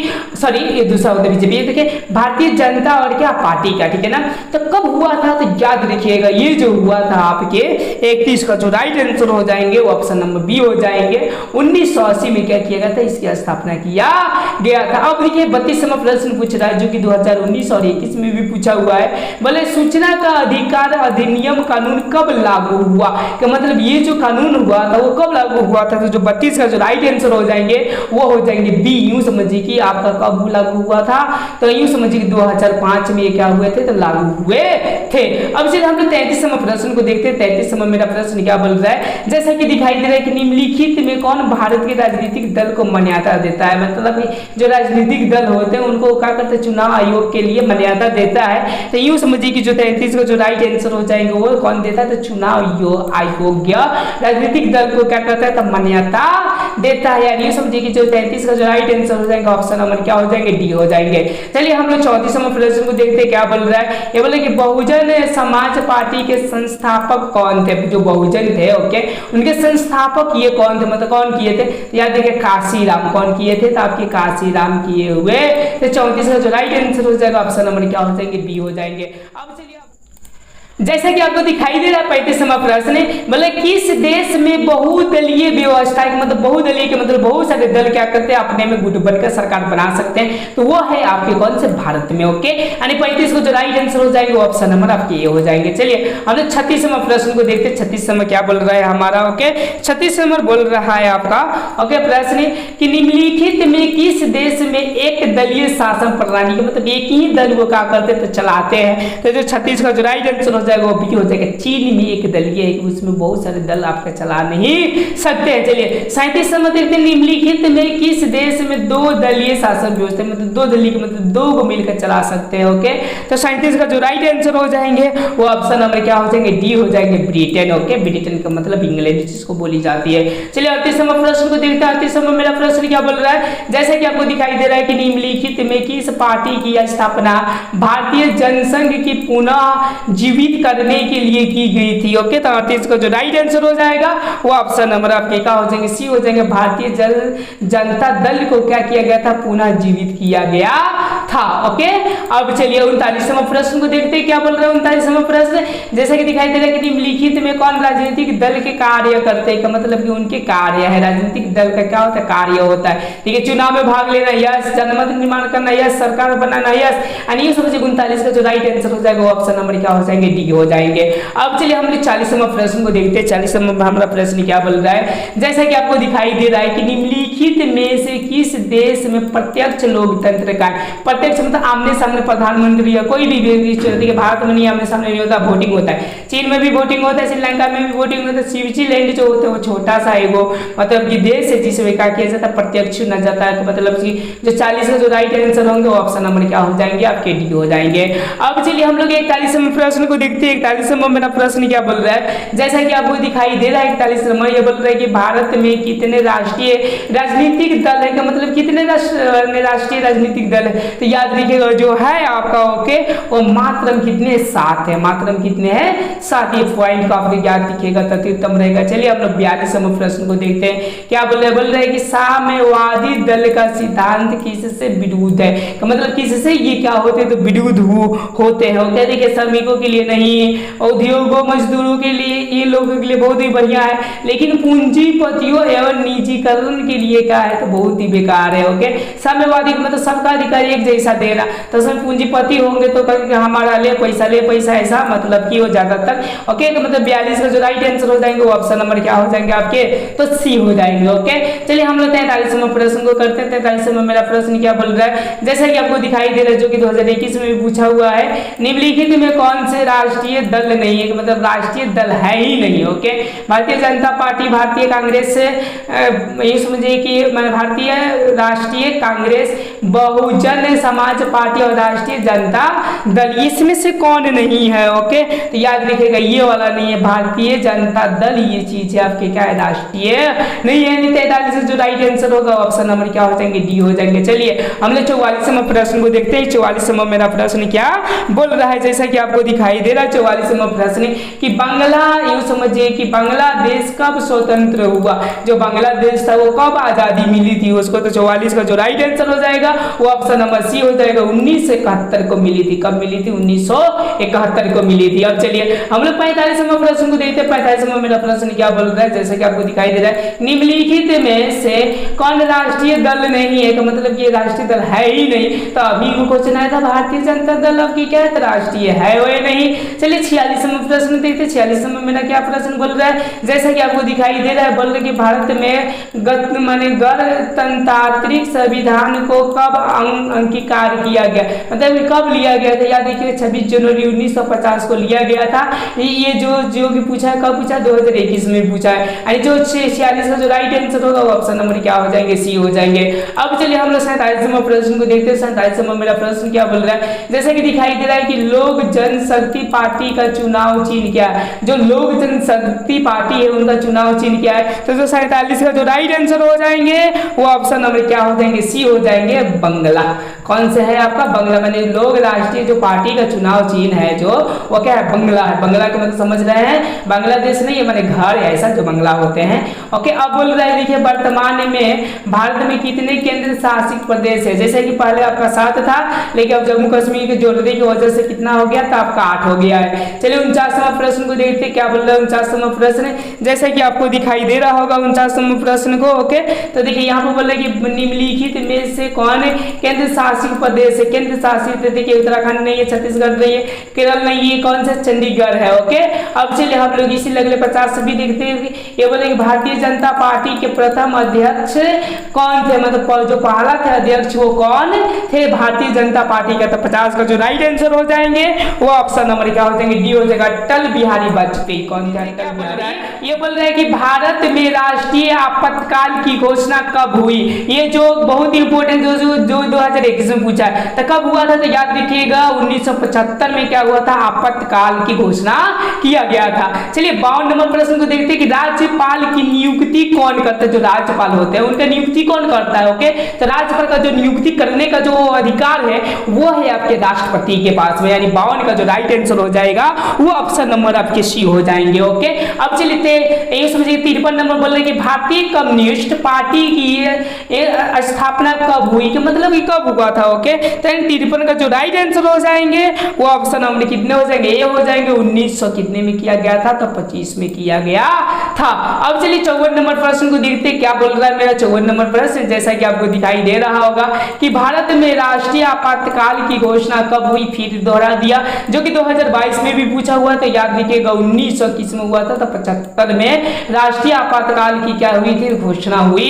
सॉरी ये दूसरा होता है बीजेपी, देखिए भारतीय जनता और क्या पार्टी का, ठीक है ना। तो कब हुआ था, तो याद रखिएगा ये जो हुआ था आपके 31 का जो राइट आंसर हो जाएंगे वो ऑप्शन नंबर बी हो जाएंगे। 1980 में क्या किया गया था, इसकी स्थापना किया गया था। अब देखिए 32 नंबर प्रश्न पूछ रहा है जो कि 2019 और 21 में भी पूछा हुआ है। बोले सूचना का अधिकार अधिनियम कानून कब लागू हुआ, कि मतलब ये जो कानून हुआ था वो कब लागू हुआ था। तो जो 32 का जो राइट आंसर हो जाएंगे वो हो जाएंगे बी। यूं समझिए कि आपका कब लागू हुआ था, तो यूं समझिए कि 2005 में ये क्या हुए थे, तो लागू हुए थे। अब चलिए हम लोग 33 नंबर प्रश्न को देखते हैं। 33 नंबर मेरा प्रश्न क्या बोल रहा है, जैसा कि दिखाई दे रहा है कि निम्नलिखित में कौन भारत के राजनीतिक दल को मान्यता देता है। मतलब जो राजनीतिक दल होते हैं उनको क्या करते हैं, चुनाव आयोग के लिए मान्यता देता है। तो यूं समझिए कि जो 33 का जो राइट आंसर हो जाएंगे वो कौन देता है, तो चुनाव आयोग राजनीतिक दल को क्या करता है, तो मान्यता देता है। यानी समझिए कि जो 33 का जो राइट आंसर हो जाएगा ऑप्शन नंबर क्या हो जाएंगे, डी हो जाएंगे। चलिए हम लोग 34 नंबर प्रश्न को देखते हैं क्या बोल रहा है। ये बोले कि बहुजन समाज पार्टी के संस्थापक कौन थे। जो बहुजन थे ओके, उनके संस्थापक ये कौन थे, मतलब कौन किए थे, तो याद देखिए काशीराम कौन किए थे, तो आपके काशीराम किए हुए। तो 34 का जो राइट आंसर हो जाएगा ऑप्शन नंबर क्या हो जाएंगे, बी हो जाएंगे। अब चलिए जैसा कि आपको दिखाई दे रहा है 35 नंबर प्रश्न, बोले किस देश में बहुदलीय व्यवस्था, मतलब बहुदलीय के मतलब बहुत सारे दल क्या करते हैं अपने में गुट बनकर सरकार बना सकते हैं, तो वो है आपके कौन से भारत में ओके। यानी 35 को जो राइट आंसर हो जाएंगे ऑप्शन नंबर आपके ये हो जाएंगे। चलिए हम लोग 36 नंबर प्रश्न को देखते हैं। 36 नंबर क्या बोल रहा है हमारा ओके, 36 नंबर बोल रहा है आपका ओके प्रश्न कि निम्नलिखित में किस देश में एक दलीय शासन प्रणाली का मतलब एक ही दल वो क्या करते तो चलाते हैं। तो जो 36 का जो राइट आंसर हो जाएगा वो बी हो जाएगा। चीन में एक दलीय है, उसमें बहुत सारे दल आपका चला नहीं सकते हैं। चलिए 37 नंबर देखते हैं, निम्नलिखित में किस देश में दो दलीय शासन व्यवस्था मतलब दो दलीय मतलब दो को मिलकर चला सकते हैं। ओके, तो 37 का जो राइट आंसर हो जाएंगे वो ऑप्शन नंबर क्या हो जाएंगे, डी हो जाएंगे, ब्रिटेन। ओके, ब्रिटेन का मतलब इंग्लैंड जिसको बोली जाती है। चलिए 38 नंबर प्रश्न को देखते हैं। 38 नंबर मेरा प्रश्न क्या बोल रहा है, जैसे कि आपको दिखाई दे रहा है कि निम्नलिखित में किस पार्टी की स्थापना भारतीय जनसंघ की पुनः जीवित करने के लिए की गई थी। ओके, तो 38 का जो राइट आंसर हो जाएगा वो ऑप्शन नंबर आपके क्या हो जाएंगे, सी हो जाएंगे। भारतीय जनता दल को क्या किया गया था, पुनः जीवित किया गया था। ओके, अब चलिए 39वां प्रश्न को देखते हैं क्या बोल रहे हैं। 39वां प्रश्न जैसे कि दिखाई दे रहा है कि निम्नलिखित में कौन राजनीतिक दल के कार्य करते हैं, का मतलब कि उनके कार्य है, राजनीतिक दल का क्या होता है, कार्य होता है। ठीक है, चुनाव में भाग लेना यस, जनमत निर्माण करना यस, सरकार बनाना यस, यानी ये समझिए 39 का जो राइट आंसर हो जाएगा वो ऑप्शन नंबर क्या हो जाएंगे, डी हो जाएंगे। अब चलिए हम लोग 40वां प्रश्न को देखते हैं। 40वां हमारा प्रश्न क्या बोल रहा है, जैसा कि आपको दिखाई दे रहा है कि निम्नलिखित में से किस देश में प्रत्यक्ष लोकतंत्र का, प्रत्यक्ष मतलब आमने सामने प्रधानमंत्री या कोई भी व्यक्ति, भारत में नहीं आमने सामने नहीं होता, वोटिंग होता है। चीन में भी वोटिंग होता है, श्रीलंका में भी वोटिंग होता है, स्विट्जरलैंड जो होता है वो छोटा सा है वो मतलब कि देश है जिसमें क्या किया जाता है, प्रत्यक्ष चुना जाता है। तो मतलब कि जो 40 का जो राइट आंसर होंगे वो ऑप्शन नंबर क्या हो जाएंगे, आपके डी हो जाएंगे। अब चलिए हम लोग 41वें प्रश्न को देखते हैं। 41वां मेरा प्रश्न क्या बोल रहा है, जैसा कि आपको दिखाई दे रहा है 41 नंबर ये बोल रहा है कि भारत में कितने राष्ट्रीय राजनीतिक दल है, का मतलब कितने राष्ट्रीय राजनीतिक दल है। तो याद रखिएगा जो है आपका ओके वो मात्रम कितने, 7 है, मात्रम कितने हैं, 7। ये पॉइंट को आपको याद रखिएगा तभी उत्तम रहेगा। चलिए हम लोग 42वें प्रश्न को देखते हैं क्या बोल रहे हैं कि साम्यवादी दल का सिद्धांत किससे विरुद्ध है, का मतलब किससे ये क्या होते हैं, तो विरुद्ध होते हैं। ओके, देखिए श्रमिकों के लिए नहीं, उद्योगों मजदूरों के लिए, ये लोगों के लिए बहुत ही बढ़िया है, लेकिन पूंजीपतियों एवं निजीकरण के लिए क्या है तो बहुत ही बेकार है। ओके, साम्यवादी मतलब सबका अधिकार एक जैसा देना, तो उसमें पूंजीपति होंगे तो हमारा ले पैसा ऐसा मतलब कि वो ज्यादातर। ओके, तो मतलब 42 का जो राइट आंसर हो जाएंगे वो ऑप्शन नंबर क्या हो जाएंगे आपके, तो सी हो जाएंगे। ओके, चलिए हम लोग 43वें प्रश्न को करते हैं। 43वां मेरा प्रश्न क्या बोल रहा है, जैसा कि आपको दिखाई दे रहा है जो कि 2021 में भी पूछा हुआ है, निम्नलिखित में कौन से राष्ट्रीय दल नहीं है, मतलब राष्ट्रीय दल है ही नहीं। ओके, भारतीय जनता पार्टी, भारतीय कांग्रेस, ये समझिए कि भारतीय राष्ट्रीय कांग्रेस, बहुजन समाज पार्टी और राष्ट्रीय जनता दल, इसमें से कौन नहीं है। ओके, तो याद रखिएगा ये वाला नहीं है, भारतीय जनता दल ये चीज है आपके क्या है, राष्ट्रीय नहीं है। 43 जो राइट आंसर होगा ऑप्शन नंबर क्या हो जाएंगे, डी हो जाएंगे। चलिए हम लोग 44वां प्रश्न को देखते हैं। 44वां मेरा प्रश्न क्या बोल रहा है, जैसा कि आपको दिखाई दे रहा है 44वां प्रश्न कि बांग्ला, यूं समझिए कि बांग्लादेश कब स्वतंत्र हुआ, जो बांग्लादेश था वो कब आजादी मिली थी उसको, तो 44 का जो राइट आंसर हो जाएगा वो ऑप्शन नंबर सी हो जाएगा। 1971 को मिली थी, कब मिली थी, 1971 को मिली थी। अब चलिए हम लोग 45वां प्रश्न को देखते हैं। 45वां मेरा प्रश्न क्या बोल रहा है, जैसा कि आपको दिखाई दे रहा है, निम्नलिखित में से कौन राष्ट्रीय दल नहीं है, तो मतलब ये राष्ट्रीय दल है ही नहीं। तो अभी वो क्वेश्चन आया था भारतीय जनता दल अब की क्या है, राष्ट्रीय है वो नहीं। चलिए 46वां प्रश्न देखते हैं। 46वां मेरा क्या प्रश्न बोल रहा है, जैसा कि आपको दिखाई दे रहा है बोल रहा है कि भारत में माने गणतांत्रिक संविधान को कब अंगीकार किया गया, मतलब कब लिया गया था। याद रखिए 26 जनवरी 1950 को लिया गया था। ये जो कि पूछा है कब पूछा, 2021 में पूछा है। यानी जो 46 का जो राइट आंसर होगा ऑप्शन नंबर क्या हो जाएंगे, सी हो जाएंगे। अब चलिए हम लोग 47वां प्रश्न को देखते हैं। 47वां मेरा प्रश्न क्या बोल रहा है, जैसा कि दिखाई दे रहा है कि लोक जनशक्ति पार्टी का चुनाव चिन्ह क्या है, जो लोक जनशक्ति पार्टी है उनका चुनाव चिन्ह क्या है, तो जो 47 का जो राइट आंसर हो जाएंगे वो ऑप्शन नंबर क्या हो जाएंगे, सी हो जाएंगे, बंगला। कौन से है आपका, बंगला, माने लोक राष्ट्रीय जो पार्टी का चुनाव चिन्ह है जो वो क्या है, बंगला है। बंगला का मतलब समझ रहे हैं, बांग्लादेश नहीं है माने घर ऐसा जो बंगला होते हैं। ओके, अब बोल रहा है देखिए वर्तमान में भारत में कितने केंद्र शासित प्रदेश है, जैसे कि पहले आपका 7 था लेकिन अब जम्मू कश्मीर के जोड़ने की वजह से कितना हो गया था, आपका 8 हो गया है। चलिए 49वां प्रश्न को देखते हैं क्या बोल रहा है। 49वां प्रश्न जैसा कि आपको दिखाई दे रहा होगा 49वां प्रश्न को। ओके, तो देखिए यहाँ पर बोल रहे कि निम्नलिखित में से कौन केंद्र शासित प्रदेश है? केंद्र शासित देखिए उत्तराखंड नहीं है, छत्तीसगढ़ नहीं है, केरल नहीं है, कौन सा? चंडीगढ़ है। ओके, अब चलिए हम लोग इसी अगले 50 भी देखते हैं। ये बोलेंगे भारतीय जनता पार्टी के प्रथम अध्यक्ष कौन थे? मतलब जो पहला थे अध्यक्ष वो कौन थे? भारतीय जनता पार्टी का। तो 50 का जो राइट आंसर हो जाएंगे वो ऑप्शन नंबर क्या हो जाएंगे? डी हो जाएगा, अटल बिहारी वाजपेयी। कौन थे? अटल बिहारी। ये बोल रहे हैं कि भारत में राष्ट्रीय आपातकाल की घोषणा कब हुई? ये जो बहुत इंपॉर्टेंट जो 2021 में पूछा है, तो कब हुआ था? तो याद रखिएगा 1975 में क्या हुआ था? आपातकाल की घोषणा किया गया था। चलिए 52 नंबर प्रश्न को देखते हैं कि राज्यपाल की नियुक्ति कौन करता है? जो राज्यपाल होते हैं उनका नियुक्ति कौन करता है? ओके, तो राज्यपाल का जो नियुक्ति करने का जो अधिकार है वो है आपके राष्ट्रपति के पास में, यानी 52 का जो राइट आंसर हो जाएगा वो ऑप्शन नंबर आपके सी हो जाएंगे। ओके, अब चलिए ये समझिए 53 नंबर बोल रहे कि भारतीय कम्युनिस्ट पार्टी की स्थापना कब हुई? कि मतलब ये कब हुआ था? ओके, तो 53 का जो राइट आंसर हो जाएंगे वो ऑप्शन नंबर कितने हो जाएंगे? ये हो जाएंगे 1900 कितने में किया गया था? तो 25 में किया गया था। अब चलिए 54 नंबर प्रश्न को देखते हैं क्या बोल रहा है मेरा 54 नंबर प्रश्न। जैसा कि आपको दिखाई दे रहा होगा कि भारत में राष्ट्रीय आपातकाल की घोषणा कब हुई? फिर दोहरा दिया, जो कि 2022 में भी पूछा हुआ, तो याद रखिएगा 1921 में हुआ था। तो 75 में राष्ट्रीय आपातकाल की क्या हुई थी? घोषणा हुई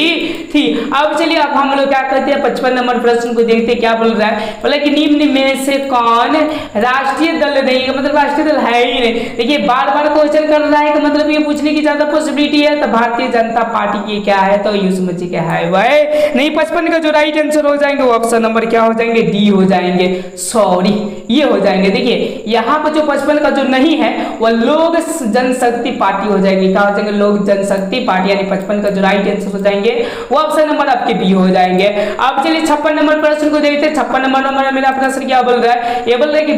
थी। अब चलिए अब हम लोग क्या करते हैं 55 नंबर प्रश्न को देखते हैं क्या बोल रहा है। बोला कि निम्न में से कौन राष्ट्रीय दल नहीं है? मतलब राष्ट्रीय दल है ही नहीं। देखिए बार बार क्वेश्चन कर रहा है, मतलब ये पूछने की ज्यादा पॉसिबिलिटी है। तो भारतीय जनता पार्टी की क्या है? तो यूं समझिए क्या है वह नहीं। 55 का जो राइट आंसर हो जाएंगे वो ऑप्शन नंबर क्या हो जाएंगे? डी हो जाएंगे, सॉरी ये हो जाएंगे। देखिए यहाँ पर जो 55 का जो नहीं है वो लोक जनशक्ति पार्टी हो जाएगी। क्या हो जाएंगे? लोक जनशक्ति पार्टी, यानी 55 का जो राइट आंसर हो जाएंगे वो ऑप्शन नंबर आपके बी हो जाएंगे। अब चलिए 56 नंबर प्रश्न को देखते हैं। 56 नंबर मेरा प्रश्न क्या बोल रहा है? ये बोल रहा है कि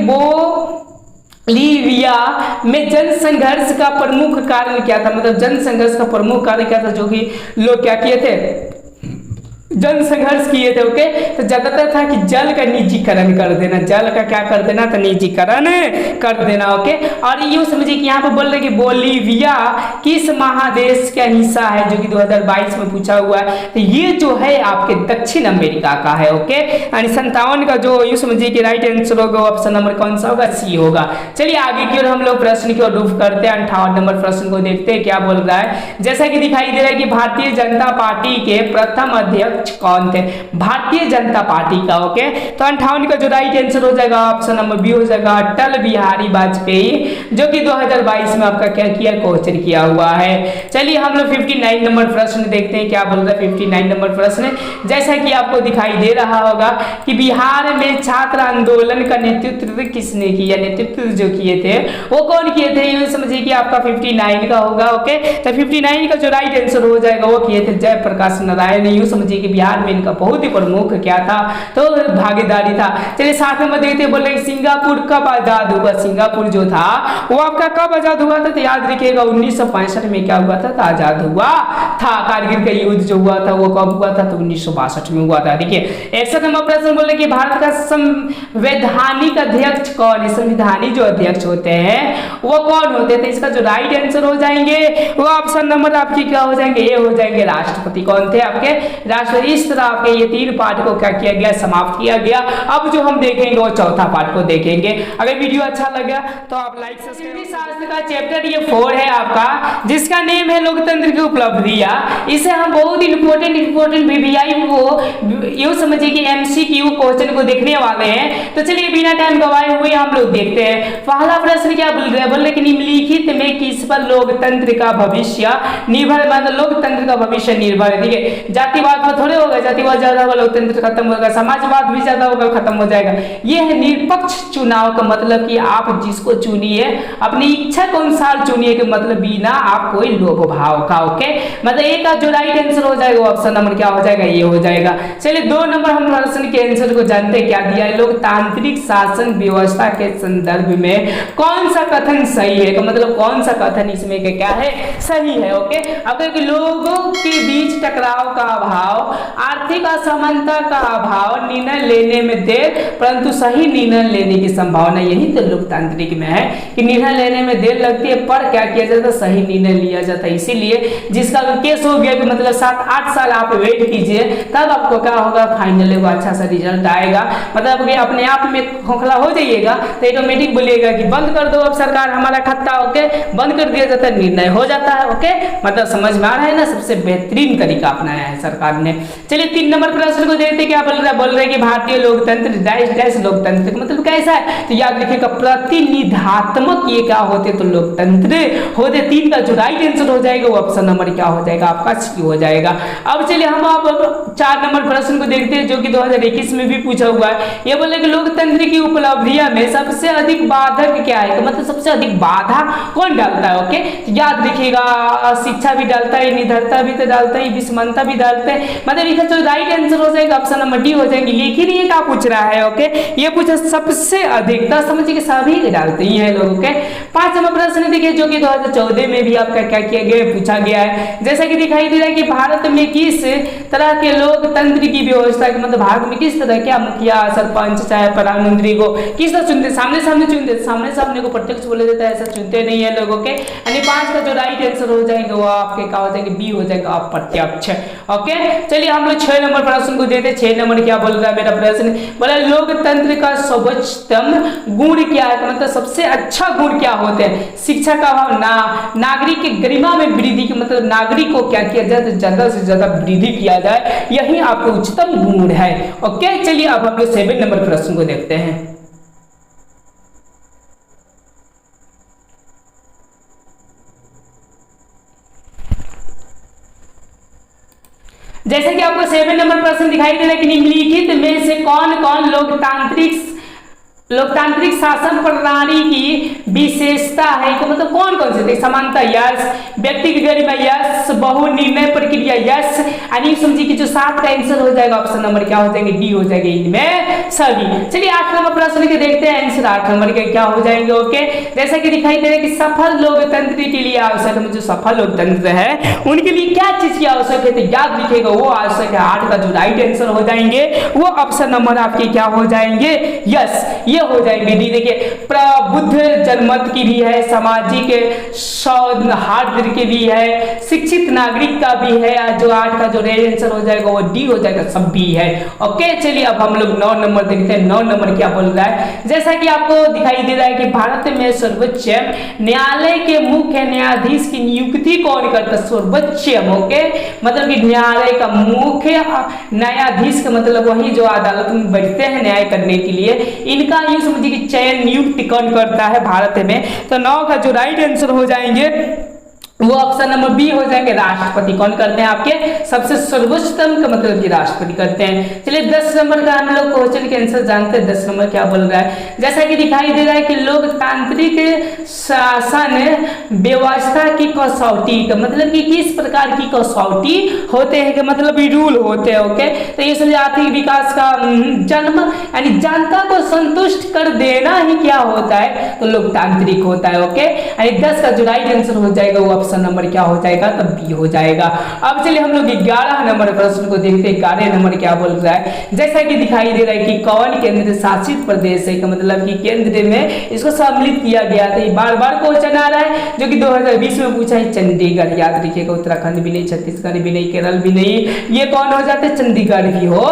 बोलीविया में जन संघर्ष का प्रमुख कारण क्या था? मतलब जन संघर्ष का प्रमुख कारण क्या था जो कि लोग क्या किए थे? जन संघर्ष किए थे। ओके, तो ज्यादातर था कि जल का निजीकरण कर देना। जल का क्या कर देना? तो निजीकरण कर देना। ओके, और यूं समझिए कि यहाँ पे बोल रहे कि बोलीविया किस महादेश का हिस्सा है? जो कि 2022 में पूछा हुआ है। तो ये जो है आपके दक्षिण अमेरिका का है। ओके, यानी 57 का जो यूं समझिए कि राइट आंसर होगा ऑप्शन नंबर कौन सा होगा? सी होगा। चलिए आगे की ओर हम लोग प्रश्न की ओर रुख करते हैं। 58 नंबर प्रश्न को देखते हैं क्या बोल रहा है। जैसा कि दिखाई दे रहा है कि भारतीय जनता पार्टी के प्रथम अध्यक्ष कौन थे? भारतीय जनता पार्टी का। ओके, तो 58 का जो राइट आंसर हो जाएगा ऑप्शन नंबर बी हो जाएगा, अटल बिहारी वाजपेयी, जो कि 2022 में आपका क्या किया? क्वेश्चन किया हुआ है। चलिए हम लोग 59 नंबर प्रश्न देखते हैं क्या बोल रहा है। 59 नंबर प्रश्न जैसा कि आपको दिखाई दे रहा होगा कि बिहार में छात्र आंदोलन का नेतृत्व किसने किया? नेतृत्व जो किए थे वो कौन किए थे? ये समझिए कि आपका 59 का होगा। ओके, तो 59 का जो राइट आंसर हो जाएगा वो किए थे जयप्रकाश नारायण। यूं समझिए कि बिहार में इनका बहुत ही प्रमुख क्या था? तो भागीदारी था। चलिए 7 नंबर देखते हैं। बोल रहे सिंगापुर कब आजाद हुआ? सिंगापुर जो था वो आपका कब आजाद हुआ था? तो याद रखिएगा 1965 में क्या हुआ था? तो आजाद हुआ था। कारगिल का युद्ध जो हुआ था वो कब हुआ था? तो 1962 में हुआ था। देखिए 61 नंबर प्रश्न बोले कि भारत का संवैधानिक अध्यक्ष कौन है? संविधानिक जो अध्यक्ष होते हैं वो कौन होते थे? इसका जो राइट आंसर हो जाएंगे वो ऑप्शन नंबर आपकी क्या हो जाएंगे? ये हो जाएंगे राष्ट्रपति। कौन थे आपके? राष्ट्रपति। इस तरह आपके ये 3 पार्ट को क्या किया गया? समाप्त किया गया। अब जो हम देखेंगे वो चौथा पार्ट को देखेंगे। अगर वीडियो अच्छा लगा तो आप लाइक सब्सक्राइब। शास्त्र का चैप्टर ये 4 है आपका, जिसका नेम है लोकतंत्र की उपलब्धियां। इसे हम बहुत इंपॉर्टेंट वीवीआई को यूं समझिए कि एमसीक्यू क्वेश्चन को देखने वाले हैं। तो चलिए बिना टाइम गवाए हुए हम लोग देखते हैं। पहला प्रश्न क्या बोल रहे हैं? बोल रहे कि निम्नलिखित में किस पर लोकतंत्र का भविष्य निर्भर? मतलब लोकतंत्र का भविष्य निर्भर है। ठीक है, जातिवाद पर थोड़े होगा, जातिवाद ज्यादा होगा लोकतंत्र खत्म होगा, समाजवाद भी ज्यादा होगा खत्म हो जाएगा। ये है निष्पक्ष चुनाव का मतलब कि आप जिसको चुनिए अपनी इच्छा के अनुसार चुनिए, के मतलब बिना आप कोई लोभ भाव का। ओके, मतलब एक का जो राइट आंसर हो जाएगा ऑप्शन नंबर क्या हो जाएगा? ये हो जाएगा। चलिए 2 नंबर हम प्रश्न के आंसर को जानते हैं क्या दिया है। लोकतांत्रिक शासन व्यवस्था के संदर्भ में कौन सा कथन सही है? मतलब कौन सा कथन इसमें क्या है? सही है। ओके, अगर लोगों के बीच टकराव का अभाव आर्थिक असमानता का अभाव, निर्णय लेने में देर परंतु सही निर्णय लेने की संभावना। यही तो लोकतांत्रिक में है कि निर्णय लेने में देर लगती है पर क्या किया जाता है, सही निर्णय लिया जाता है। इसीलिए जिसका केस हो गया कि मतलब 7-8 साल आप वेट कीजिए तब आपको क्या होगा, फाइनली वो अच्छा सा रिजल्ट आएगा। मतलब कि अपने आप में खोखला हो जाइएगा तो ऑटोमेटिक बोलिएगा कि बंद कर दो अब सरकार हमारा खत्ता, ओके, बंद कर दिया जाता है, निर्णय हो जाता है। ओके, मतलब समझ में आ रहा है ना, सबसे बेहतरीन तरीका अपनाया है सरकार ने। चलिए 3 नंबर प्रश्न को देखते क्या बोल रहा है कि भारतीय लोकतंत्र डैश लोकतंत्र मतलब कैसा है, तो याद रखिएगा प्रतिनिधात्मक ये क्या होते तो लोकतंत्र होते। 3 का जो राइट आंसर हो जाएगा वो ऑप्शन नंबर क्या हो जाएगा आपका सी हो जाएगा। अब चलिए हम अब 4 नंबर प्रश्न को देखते हैं जो कि 2021 में भी पूछा हुआ है। ये बोले कि लोकतंत्र की उपलब्धियां में सबसे अधिक बाधक क्या है, तो मतलब सबसे अधिक बाधा कौन डालता है। ओके, याद रखिएगा शिक्षा भी डालता है, निडरता भी तो डालता है, विषमता भी डालते हैं। मतलब इसका जो राइट आंसर हो जाएगा ऑप्शन नंबर डी हो जाएंगे। लेकिन ये क्या पूछ रहा है, ओके, ये पूछा सबसे अधिक, तो समझिए कि सभी डालते ही हैं लोग। ओके, 5 नंबर प्रश्न देखिए जो कि 2014 में भी आपका क्या किया गया पूछा गया है। जैसा कि दिखाई दे रहा है कि भारत में किस तरह के लोकतंत्र की व्यवस्था, मतलब भारत में किस तरह क्या मुखिया, सरपंच, चाहे प्रधानमंत्री को किस तरह चुनते, सामने चुनते, सामने को प्रत्यक्ष बोले देता है, ऐसा चुनते नहीं है लोगों के। यानी 5 का जो राइट आंसर हो जाएगा वो आपके क्या हो जाएंगे, बी हो जाएगा अप्रत्यक्ष। ओके, चलिए हम लोग 6 नंबर प्रश्न को देते हैं। 6 नंबर क्या बोल रहा है मेरा प्रश्न, बोला लोकतंत्र का सर्वोच्चतम गुण क्या है, मतलब सबसे अच्छा गुण क्या होते हैं। शिक्षा का अभाव, नागरिक की गरिमा में वृद्धि की, मतलब नागरिक को क्या किया जाए तो ज्यादा से ज्यादा वृद्धि किया जाए, यही आपके उच्चतम गुण है। ओके, चलिए अब हम लोग 7 नंबर प्रश्न को देखते हैं। जैसे कि आपको 7 नंबर प्रश्न दिखाई दे रहा है कि निम्नलिखित में से कौन कौन लोकतांत्रिक शासन प्रणाली की विशेषता है, कि मतलब कौन कौन से, समानता यस, व्यक्ति की गरिमा यस, बहुनिर्णय प्रक्रिया यस। यानी समझिए कि जो 7 का आंसर हो जाएगा ऑप्शन नंबर क्या हो जाएंगे, डी हो जाएंगे इनमें सभी। चलिए 8 नंबर प्रश्न के देखते हैं आंसर 8 नंबर के क्या हो जाएंगे। ओके, जैसा कि दिखाई दे रहा है कि सफल लोकतंत्र के लिए आवश्यक, जो सफल लोकतंत्र है उनके लिए क्या चीज की आवश्यक है, तो याद रखिएगा वो आवश्यक है 8 का जो राइट आंसर हो जाएंगे वो ऑप्शन नंबर आपके क्या हो जाएंगे, यस, ये हो जाएंगे। डी देखिए प्रबुद्ध जनमत की भी है, सामाजिक सौहार्द की भी है, शिक्षित नागरिक का भी है, जो 8 का जो राइट आंसर हो जाएगा वो डी हो जाएगा, सब भी है। ओके, चलिए अब हम लोग 9 नंबर देखते हैं। 9 नंबर क्या बोल रहा है, जैसा कि आपको दिखाई दे रहा है कि भारत में सर्वोच्च न्यायालय के मुख्य न्यायाधीश की नियुक्ति कौन करता है, सर्वोच्च। ओके, मतलब कि न्यायालय का मुख्य न्यायाधीश का मतलब वही जो अदालत में बैठते हैं न्याय करने के लिए, इनका यूं समझिए कि चयन नियुक्त कौन करता है भारत में, तो 9 का जो राइट आंसर हो जाएंगे वो ऑप्शन नंबर बी हो जाएंगे, राष्ट्रपति कौन करते हैं आपके, सबसे सर्वोच्चतम का मतलब कि राष्ट्रपति करते हैं। चलिए 10 नंबर का हम लोग क्वेश्चन के आंसर जानते हैं। 10 नंबर क्या बोल रहा है, जैसा कि दिखाई दे रहा है कि लोकतांत्रिक शासन व्यवस्था की कसौटी का मतलब कि किस प्रकार की कसौटी होते हैं, कि मतलब रूल होते हैं। ओके, तो ये समझे आर्थिक विकास का जन्म, यानी जनता को संतुष्ट कर देना ही क्या होता है, तो लोकतांत्रिक होता है। ओके, यानी 10 का जो राइट आंसर हो जाएगा वो ऑप्शन नंबर क्या हो जाएगा, तब बी हो जाएगा। अब चलिए हम लोग 11 नंबर प्रश्न को देखते हैं। 11 नंबर क्या बोल रहा है, जैसा कि दिखाई दे रहा है कि कौन केंद्र शासित प्रदेश है, मतलब कि केंद्र में इसको सम्मिलित किया गया था। बार बार क्वेश्चन आ रहा है जो कि 2020 में पूछा है, चंडीगढ़। याद रखिएगा, उत्तराखंड भी नहीं, छत्तीसगढ़ भी नहीं, केरल भी नहीं, ये कौन हो जाते, चंडीगढ़ भी हो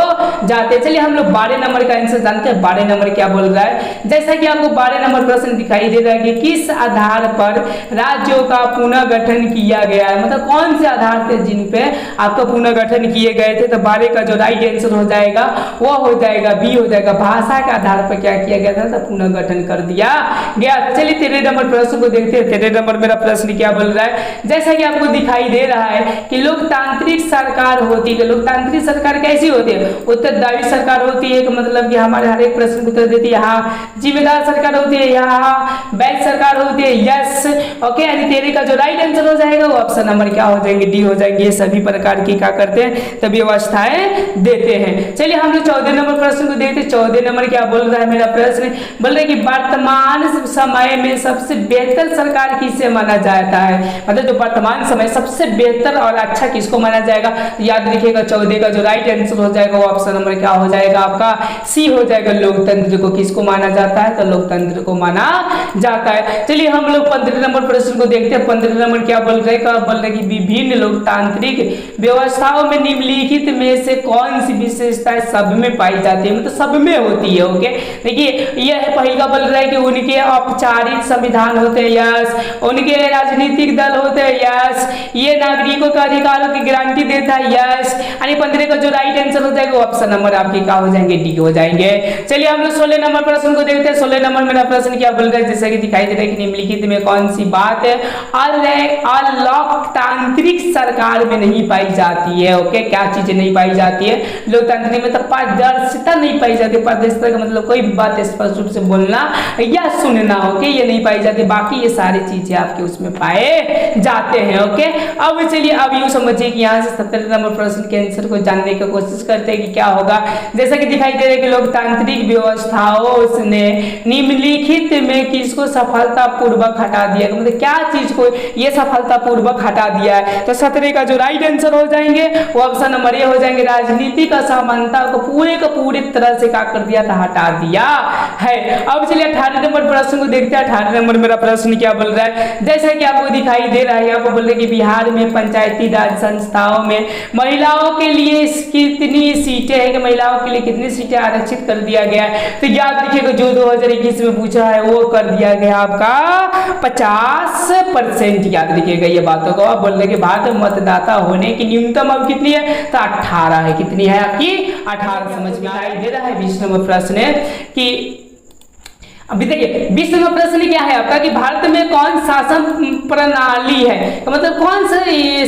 जाते। चलिए हम लोग 12 नंबर का आंसर जानते हैं। 12 नंबर क्या बोल रहा है, जैसा कि आपको 12 नंबर प्रश्न दिखाई दे रहा है कि किस आधार पर राज्यों का पुनर्गठन किया गया है, मतलब कौन से आधार थे जिन पे आपका पुनर्गठन किए गए थे, तो 12 का जो राइट आंसर हो जाएगा वो हो जाएगा बी हो जाएगा, भाषा के आधार पर क्या किया गया था, तो पुनर्गठन कर दिया गया। चलिए 13 नंबर प्रश्न को देखते हैं। 13 नंबर मेरा प्रश्न क्या बोल रहा है, जैसा कि आपको दिखाई दे रहा है कि लोकतांत्रिक सरकार होती है। लोकतांत्रिक सरकार कैसी होती है, उत्तरदायी सरकार होती है, मतलब कि हमारे हर एक प्रश्न को उत्तर देती है। हाँ, जिम्मेदार सरकार होती है, यहाँ वैध सरकार होती है, यस। ओके, यानी 13 का जो राइट आंसर हो जाएगा वो ऑप्शन नंबर क्या हो जाएंगे, डी हो जाएंगे। ये सभी प्रकार की क्या करते हैं, तब व्यवस्थाएं देते हैं। चलिए हम लोग 14 नंबर प्रश्न को देखते हैं। 14 नंबर क्या बोल रहा है मेरा प्रश्न, बोल रहा है कि वर्तमान समय में सबसे बेहतर सरकार किसे माना जाता है, मतलब जो वर्तमान समय सबसे बेहतर और अच्छा किसको माना जाएगा। याद रखिएगा 14 का जो राइट आंसर हो जाएगा वो ऑप्शन नंबर क्या हो जाएगा आपका, सी हो जाएगा। लोकतंत्र को किसको माना जाता है, तो लोकतंत्र को माना जाता है। चलिए हम लोग 15 नंबर प्रश्न को देखते हैं। 15 नंबर क्या बोल रहे हैं, बोल रहे कि विभिन्न लोकतांत्रिक व्यवस्थाओं में निम्नलिखित में से कौन सी विशेषताएं सब में पाई जाती है, मतलब सब में होती है। ओके देखिए यह पहला बोल रहा है कि उनके औपचारिक संविधान होते हैं, यस। उनके राजनीतिक दल होते हैं, यस। ये नागरिकों के अधिकारों की गारंटी देता है, यस। यानी 15 का जो राइट आंसर हो जाएगा ऑप्शन नंबर आपके क्या हो जाएंगे, डी हो जाएंगे। चलिए हम लोग 16 नंबर प्रश्न को देखते हैं। 16 नंबर मेरा प्रश्न क्या बोल रहा है, जैसा कि दिखाई दे रहा है कि निम्नलिखित में कौन सी बात है लोकतांत्रिक सरकार में नहीं पाई जाती है। ओके क्या चीजें नहीं पाई जाती है लोकतांत्रिक में, तो पारदर्शिता नहीं पाई जाती। पारदर्शिता का मतलब कोई बात स्पष्ट रूप से बोलना या सुनना, ओके ये नहीं पाई जाती। बाकी ये सारी चीजें आपके उसमें पाए जाते हैं। ओके अब चलिए अब यूं समझिए कि यहाँ से 17 नंबर प्रश्न के आंसर को जानने की कोशिश करते हैं कि क्या होगा। जैसा कि दिखाई दे रहा है कि लोकतांत्रिक व्यवस्थाओं ने निम्नलिखित में किसको सफलतापूर्वक हटा दिया, मतलब क्या चीज को ये सफलतापूर्वक हटा दिया है। तो 17 का जो राइट आंसर हो जाएंगे वो ऑप्शन नंबर ए हो जाएंगे। राजनीतिक असमानता को पूरे तरह से क्या कर दिया था, हटा दिया है। अब चलिए 18 नंबर प्रश्न को देखते हैं। 18 नंबर मेरा प्रश्न क्या बोल रहा है, जैसा कि आपको दिखाई दे रहा है यहाँ पर बोल रहे कि बिहार में पंचायती राज संस्थाओं में महिलाओं के लिए कितनी सीटें हैं, कि महिलाओं के लिए कितनी सीटें आरक्षित कर दिया गया है। तो याद रखिएगा जो 2021 में पूछा है वो कर दिया गया आपका 50%। याद रखिएगा ये बातों को। आप बोल रहे कि भारत में मतदाता होने की न्यूनतम अब कितनी है, तो 18 है। कितनी है आपकी, 18। समझ में आई दे रहा है। 20 नंबर प्रश्न है कि अभी देखिए 20 नंबर प्रश्न क्या है आपका कि भारत में कौन शासन प्रणाली है, तो मतलब कौन सा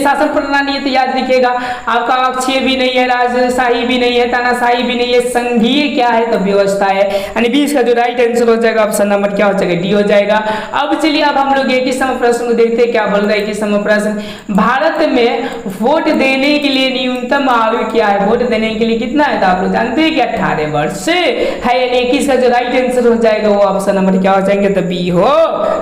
शासन प्रणाली है। तो याद रखिएगा आपका अक्षीय भी नहीं है, राजशाही भी नहीं है, तानाशाही भी नहीं है, संघीय क्या है, तो व्यवस्था है। यानी 20 का जो राइट आंसर हो जाएगा ऑप्शन नंबर क्या हो जाएगा, डी हो जाएगा। अब चलिए अब हम लोग 21 नंबर प्रश्न को देखते हैं क्या बोल रहा है। 21 नंबर प्रश्न, भारत में वोट देने के लिए न्यूनतम आयु क्या है, वोट देने के लिए कितना है, तो आप लोग जानते हैं कि 18 वर्ष है। 21 का जो राइट आंसर हो जाएगा वो ऑप्शन नंबर क्या हो जाएंगे, तो बी हो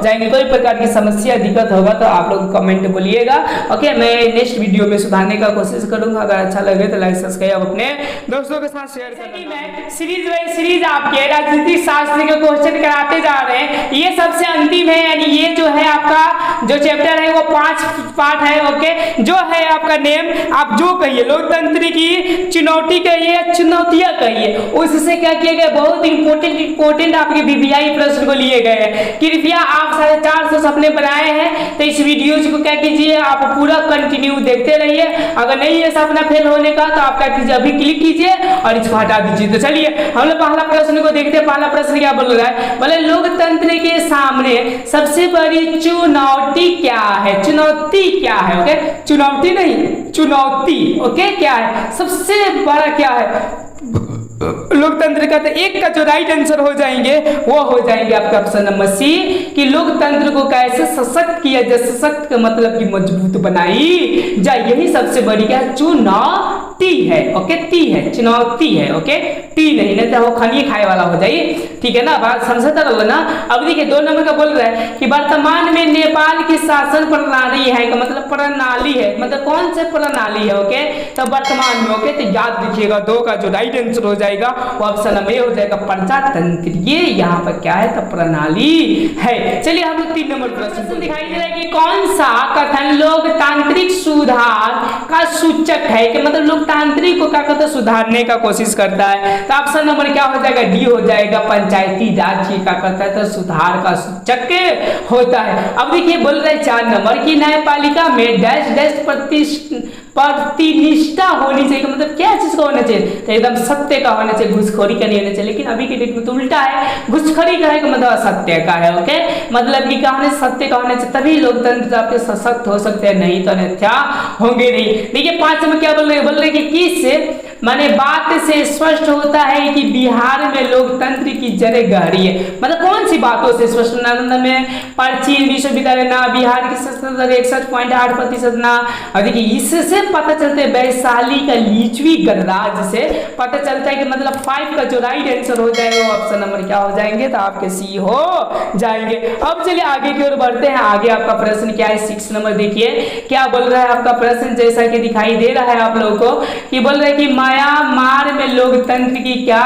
जाएंगे। कोई प्रकार की समस्या दिक्कत होगा तो आप लोग कमेंट बोलिएगा। ओके मैं नेक्स्ट वीडियो में सुधारने का कोशिश करूंगा। अगर अच्छा लगे तो लाइक सब्सक्राइब अपने दोस्तों के साथ शेयर करें। मैं सीरीज बाय सीरीज आपके राजनीतिक शास्त्र के क्वेश्चन कराते जा रहे हैं। ये सबसे अंतिम है, यानी ये जो है आपका जो चैप्टर है वो 5 पार्ट है। ओके जो है आपका नेम आप जो कहिए, लोकतंत्र की चुनौती कहिए, चुनौतियां कहिए, उससे क्या किया गया, बहुत इंपॉर्टेंट आपके बीबीआई प्रश्न को लिए गए हैं। कृपया आप 450 सपने बनाए हैं तो इस वीडियो को क्या कीजिए, आप पूरा कंटिन्यू देखते रहिए। अगर नहीं है सपना फेल होने का तो आप क्या कीजिए, अभी क्लिक कीजिए और इसको हटा दीजिए। तो चलिए हम लोग पहला प्रश्न को देखते हैं। पहला प्रश्न क्या बोल रहा है, बोले लोकतंत्र के सामने सबसे बड़ी चुनौती क्या है, चुनौती क्या है। ओके चुनौती नहीं, चुनौती। ओके क्या है, सबसे बड़ा क्या है लोकतंत्र का। तो एक का जो राइट आंसर हो जाएंगे वो हो जाएंगे आपका ऑप्शन नंबर सी, कि लोकतंत्र को कैसे सशक्त किया जाए। सशक्त का मतलब कि मजबूत बनाई जाए, यही सबसे बड़ी क्या चुनौती है। ओके टी है, चुनौती है। ओके टी नहीं तो वो खनिए खाए वाला हो जाए, ठीक है ना, बात समझता रहो ना। अब देखिए 2 नंबर का बोल रहा है कि वर्तमान में नेपाल की शासन प्रणाली है, का मतलब प्रणाली है, मतलब कौन से प्रणाली है। ओके तो वर्तमान में। ओके तो याद रखिएगा 2 का जो राइट आंसर हो जाएगा वो ऑप्शन नंबर ए हो जाएगा, प्रजातंत्र। ये यहाँ पर क्या है, तो प्रणाली है। चलिए हम लोग 3 नंबर प्रश्न दिखाई दे रहा है कि कौन सा कथन लोकतांत्रिक सुधार का सूचक है, कि मतलब लोकतांत्रिक को क्या कहता है, सुधारने का कोशिश करता है। तो ऑप्शन नंबर क्या हो जाएगा, डी हो जाएगा, पंचायती राज की क्या करता है, तो सुधार का सूचक होता है। अब देखिए बोल रहे 4 नंबर की न्यायपालिका में डैश डैश प्रतिनिष्ठा होनी चाहिए, मतलब क्या चीज का होना चाहिए, तो एकदम सत्य का होना चाहिए, घुसखोरी का नहीं होना चाहिए। लेकिन अभी के डेट में तो उल्टा है, घुसखोरी का है का मतलब सत्य का है। ओके मतलब कि क्या होना, सत्य का होना चाहिए, तभी लोकतंत्र आपके सशक्त हो सकते हैं, नहीं तो अन्यथा होंगे नहीं। देखिए 5 में क्या बोल रहे हैं, बोल रहे कि किस माने बात से स्पष्ट होता है कि बिहार में लोकतंत्र की जड़ें गहरी है। मतलब कौन सी बातों से स्पष्ट? नालंदा में प्राचीन विश्वविद्यालय ना, बिहार की संस्कृत दर 61.8% ना। और देखिए इससे पता चलता है वैशाली का लीचवी गणराज्य से पता चलता है कि मतलब 5 का जो राइट आंसर हो जाएगा वो ऑप्शन नंबर क्या हो जाएंगे, तो आपके सी हो जाएंगे। अब चलिए आगे की ओर बढ़ते हैं। आगे आपका प्रश्न क्या है, 6 नंबर देखिए क्या बोल रहा है आपका प्रश्न, जैसा कि दिखाई दे रहा है आप लोगों को कि बोल रहा है कि म्यांमार में लोकतंत्र की क्या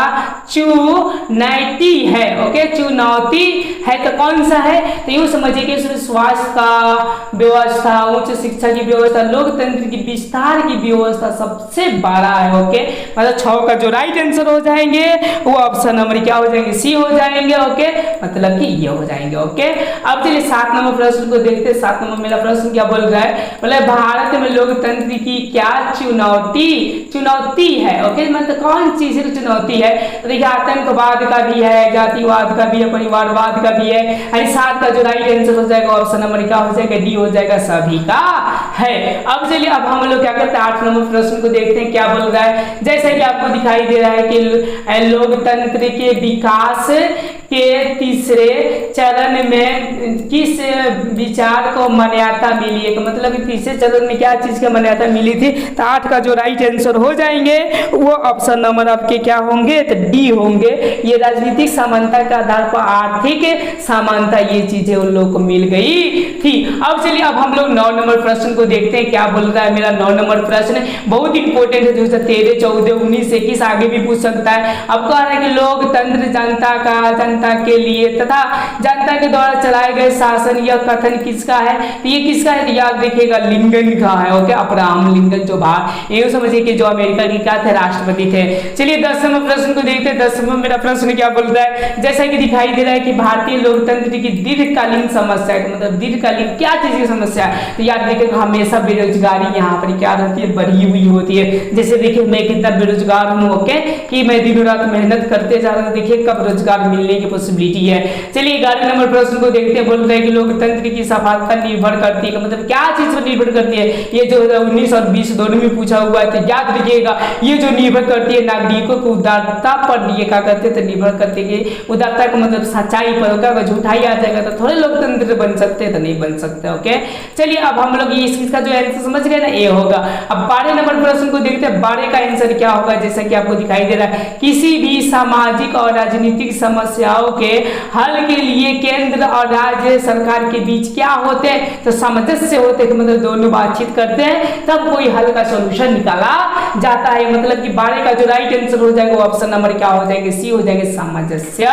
चुनौती है। ओके, चुनौती है तो कौन सा है, तो यूं समझिए कि उसमें स्वास्थ्य व्यवस्था, उच्च शिक्षा की व्यवस्था, लोकतंत्र की विस्तार की व्यवस्था सबसे बड़ा है। ओके, मतलब 6 का जो राइट आंसर हो जाएंगे वो ऑप्शन नंबर क्या हो जाएंगे, सी हो जाएंगे। ओके, मतलब कि ये हो जाएंगे। ओके, अब चलिए 7 नंबर प्रश्न को देखते हैं। 7 नंबर मेरा प्रश्न क्या बोल रहा है, मतलब भारत में लोकतंत्र की क्या चुनौती है। ओके, मतलब कौन चीज चुनौती है, तो देखिए आतंकवाद का भी है, जातिवाद का भी है, परिवारवाद का भी है। 7 का जो राइट आंसर हो जाएगा ऑप्शन नंबर क्या हो जाएगा, डी हो जाएगा, सभी का है। अब चलिए अब हम लोग क्या करते हैं, 8 नंबर प्रश्न को देखते हैं क्या बोल रहा है। जैसा कि आपको दिखाई दे रहा है कि लोकतंत्र के विकास के तीसरे चरण में किस विचार को मान्यता मिली है, मतलब तीसरे चरण में क्या चीज की मान्यता मिली थी, तो 8 का जो राइट आंसर हो जाएंगे वो ऑप्शन नंबर आपके क्या होंगे, तो डी होंगे। ये राजनीतिक समानता के आधार पर आर्थिक समानता, ये चीजें उन लोगों को मिल गई थी। अब चलिए अब हम लोग 9 नंबर प्रश्न को देखते हैं क्या बोल रहा है। मेरा 9 नंबर प्रश्न बहुत इंपॉर्टेंट है, 2013, 14, 19, 21 आगे भी पूछ सकता है। अब कह रहा है कि लोकतंत्र जनता के लिए तथा जनता के द्वारा चलाए गए शासन, यह कथन किसका है, तो ये किसका है, याद रखिएगा लिंकन का है। ओके, अब्राहम लिंकन जो बाहर ये समझिए कि जो अमेरिका के क्या थे, राष्ट्रपति थे। चलिए 10 नंबर प्रश्न को देखते हैं। 10 नंबर मेरा प्रश्न क्या बोल रहा है, जैसा कि दिखाई दे रहा है कि भारतीय लोकतंत्र की दीर्घकालीन समस्या है, मतलब दीर्घकालीन क्या चीज की समस्या है, तो याद रखिएगा हमेशा बेरोजगारी यहाँ पर क्या रहती है, बढ़ी हुई होती है। जैसे देखिए मैं कितना बेरोजगार हूँ, ओके, कि मैं दिनों रात मेहनत करते जा रहा हूँ, देखिए कब रोजगार मिलने की पॉसिबिलिटी है। चलिए 11 नंबर प्रश्न को देखते हैं। बोल रहे हैं कि लोकतंत्र की सफलता निर्भर करती है, मतलब क्या चीज पर निर्भर करती है, ये जो 19 और 20 दोनों में पूछा हुआ है, तो याद रखिएगा ये जो निर्भर करती है नागरिकों को उदारता पर, ये क्या करते हैं, तो निर्भर करते हैं कि उदारता का मतलब सच्चाई पर होगा। अगर झूठाई आ जाएगा तो थोड़े लोकतंत्र बन सकते हैं, तो नहीं बन सकते। ओके, चलिए अब हम लोग इसका जो आंसर समझ गए ना, ये होगा। अब 12 नंबर प्रश्न को देखते हैं। 12 का आंसर क्या होगा, जैसा कि आपको दिखाई दे रहा है, किसी भी सामाजिक और राजनीतिक समस्याओं के हल के लिए केंद्र और राज्य सरकार के बीच क्या होते हैं, तो सामंजस्य होते हैं, मतलब दोनों बातचीत करते हैं तब कोई हल का सॉल्यूशन निकाला जाता है। मतलब कि 12 का जो राइट आंसर हो जाएगा ऑप्शन नंबर क्या हो जाएंगे, सी हो जाएंगे, सामंजस्य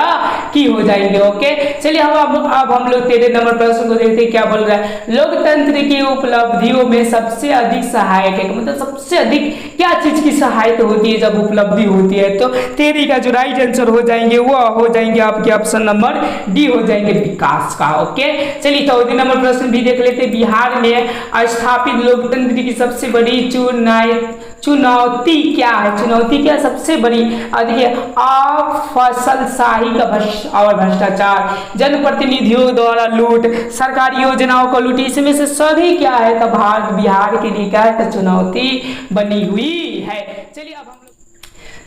की हो जाएंगे। ओके, चलिए अब हम लोग 13 नंबर प्रश्न को देखते हैं क्या बोल रहा है। लोकतंत्र की उपलब्धियों में सबसे अधिक सहायक है, मतलब सबसे अधिक क्या चीज की सहायता होती है जब उपलब्धि होती है, तो 13 का जो राइट आंसर हो जाएंगे वो हो जाएंगे आपके ऑप्शन नंबर डी हो जाएंगे, विकास का। ओके, चलिए 14 नंबर प्रश्न भी देख लेते हैं। बिहार में स्थापित लोकतंत्र की सबसे बड़ी चुनौती क्या है, चुनौती क्या सबसे बड़ी, देखिए अफसलशाही का और भ्रष्टाचार, जनप्रतिनिधियों द्वारा लूट, सरकारी योजनाओं को लूट, इसमें से सभी क्या है, तो बिहार के लिए क्या है, तो चुनौती बनी हुई है। चलिए अब हम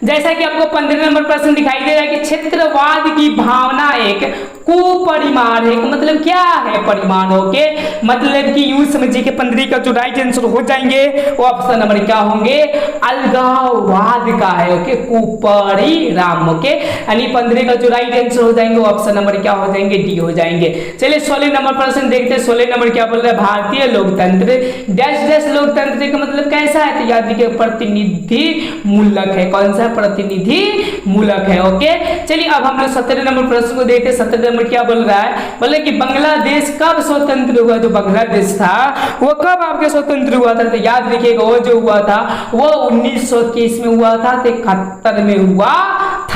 जैसा कि आपको 15 नंबर प्रश्न दिखाई दे रहा है कि क्षेत्रवाद की भावना एक कुपरिमाण है, मतलब क्या है परिमाण, ओके, मतलब कि यूं समझिए कि 15 का जो राइट आंसर हो जाएंगे वो ऑप्शन नंबर क्या होंगे, अलगाववाद का है। ओके, कुपरिणाम। ओके, यानी 15 का जो राइट आंसर हो जाएंगे वो ऑप्शन नंबर क्या हो जाएंगे, डी हो जाएंगे। चलिए 16 नंबर प्रश्न देखते हैं। 16 नंबर क्या बोल रहा है, भारतीय लोकतंत्र डैश लोकतंत्र का मतलब कैसा है, तो याद रखिए प्रतिनिधि मूलक है। कौन सा, प्रतिनिधि मूलक है। ओके, चलिए अब हम लोग 17 नंबर प्रश्न को देखते हैं। 17 नंबर क्या बोल रहा है, बोले कि बांग्लादेश कब स्वतंत्र हुआ, जो बांग्लादेश था वो कब आपके स्वतंत्र हुआ था, तो याद रखिएगा वो जो हुआ था वो 1921 में हुआ था, तो 71 में हुआ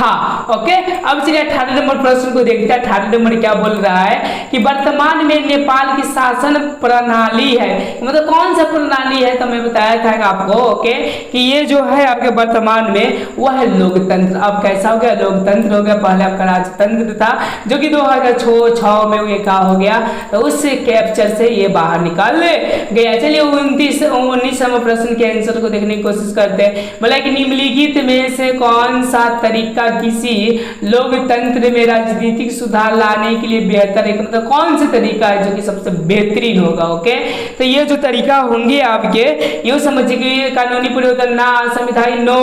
था। ओके, अब चलिए 18 नंबर प्रश्न को देखते हैं। 18 नंबर क्या बोल रहा है कि वर्तमान में नेपाल की शासन प्रणाली है, मतलब कौन सा प्रणाली है, तो मैं बताया था आपको ओके कि ये जो है आपके वर्तमान में वह है लोकतंत्र। अब कैसा हो गया, लोकतंत्र हो गया। पहले आपका राजतंत्र था जो कि 2006 में ये क्या हो गया, तो उस कैप्चर से ये बाहर निकल गया। चलिए 19 नंबर प्रश्न के आंसर को देखने की कोशिश करते हैं। बोला कि निम्नलिखित में से कौन सा तरीका किसी लोकतंत्र में राजनीतिक सुधार लाने के लिए बेहतर है, मतलब कौन सा तरीका है जो कि सबसे बेहतरीन होगा। ओके, तो ये जो तरीका होंगे आपके, ये समझिए कि कानूनी परिवर्तन ना, संविधान नो,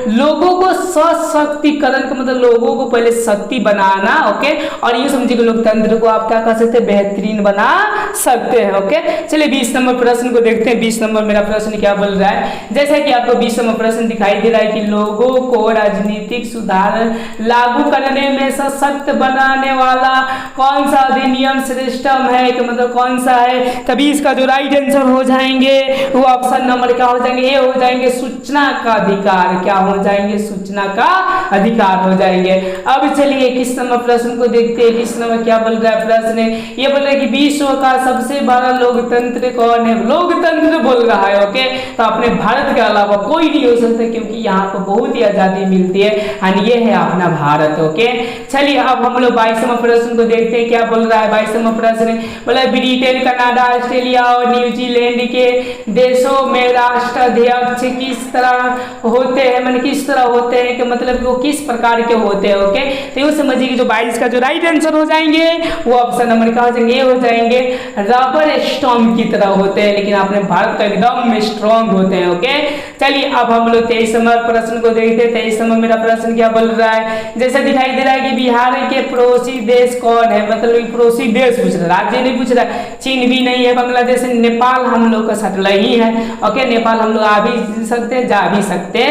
लोगों को सशक्तिकरण का मतलब लोगों को पहले शक्ति बनाना। ओके, और ये समझिए कि लोकतंत्र को आप क्या कर सकते हैं, बेहतरीन बना सकते हैं। ओके, चलिए 20 नंबर प्रश्न को देखते हैं। 20 नंबर मेरा प्रश्न क्या बोल रहा है, जैसा कि आपको 20 नंबर प्रश्न दिखाई दे रहा है कि लोगों को राजनीतिक सुधार लागू करने में सशक्त बनाने वाला कौन सा अधिनियम सिस्टम है, कि मतलब कौन सा है, तभी इसका जो राइट आंसर हो जाएंगे वो ऑप्शन नंबर क्या हो जाएंगे, ए हो जाएंगे, सूचना का अधिकार। क्या हो जाएंगे, सूचना का अधिकार हो जाएंगे। अब चलिए 21 नंबर प्रश्न को देखते हैं। 21 नंबर क्या बोल रहा है प्रश्न, ये बोल रहा है कि विश्व का सबसे बड़ा लोकतंत्र कौन है, लोकतंत्र बोल रहा है। ओके, तो अपने भारत के अलावा कोई नहीं हो सकता, क्योंकि यहाँ पर बहुत ही आजादी मिलती है, और ये है अपना भारत। ओके, चलिए अब हम लोग 22 नंबर प्रश्न को देखते हैं। क्या बोल रहा है 22 नंबर प्रश्न, बोला ब्रिटेन, कनाडा, ऑस्ट्रेलिया और न्यूजीलैंड के देशों में राष्ट्राध्यक्ष किस तरह होते हैं, मतलब किस तरह होते हैं, कि मतलब वो किस प्रकार के होते हैं। ओके, तो ये समझिए कि जो 22 का जो राइट आंसर हो जाएंगे वो ऑप्शन नंबर क्या हो जाएंगे, ये हो जाएंगे, रबर स्टॉम्प की तरह होते हैं, लेकिन अपने भारत का एकदम स्ट्रॉन्ग होते हैं। ओके, चलिए अब हम लोग 23 नंबर प्रश्न को देखते हैं। 23 नंबर मेरा प्रश्न क्या बोल रहा है, जैसे दिखाई दे रहा है कि बिहार के पड़ोसी देश कौन है, मतलब पड़ोसी देश पूछ रहा है, राज्य नहीं पूछ रहा है। चीन भी नहीं है, बांग्लादेश, नेपाल हम लोग का सटला ही है। ओके, नेपाल हम लोग आ भी सकते हैं, जा भी सकते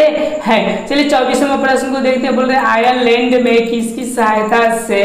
हैं। चलिए 24 नंबर प्रश्न को देखते हैं। बोल रहे आयरलैंड में किसकी सहायता से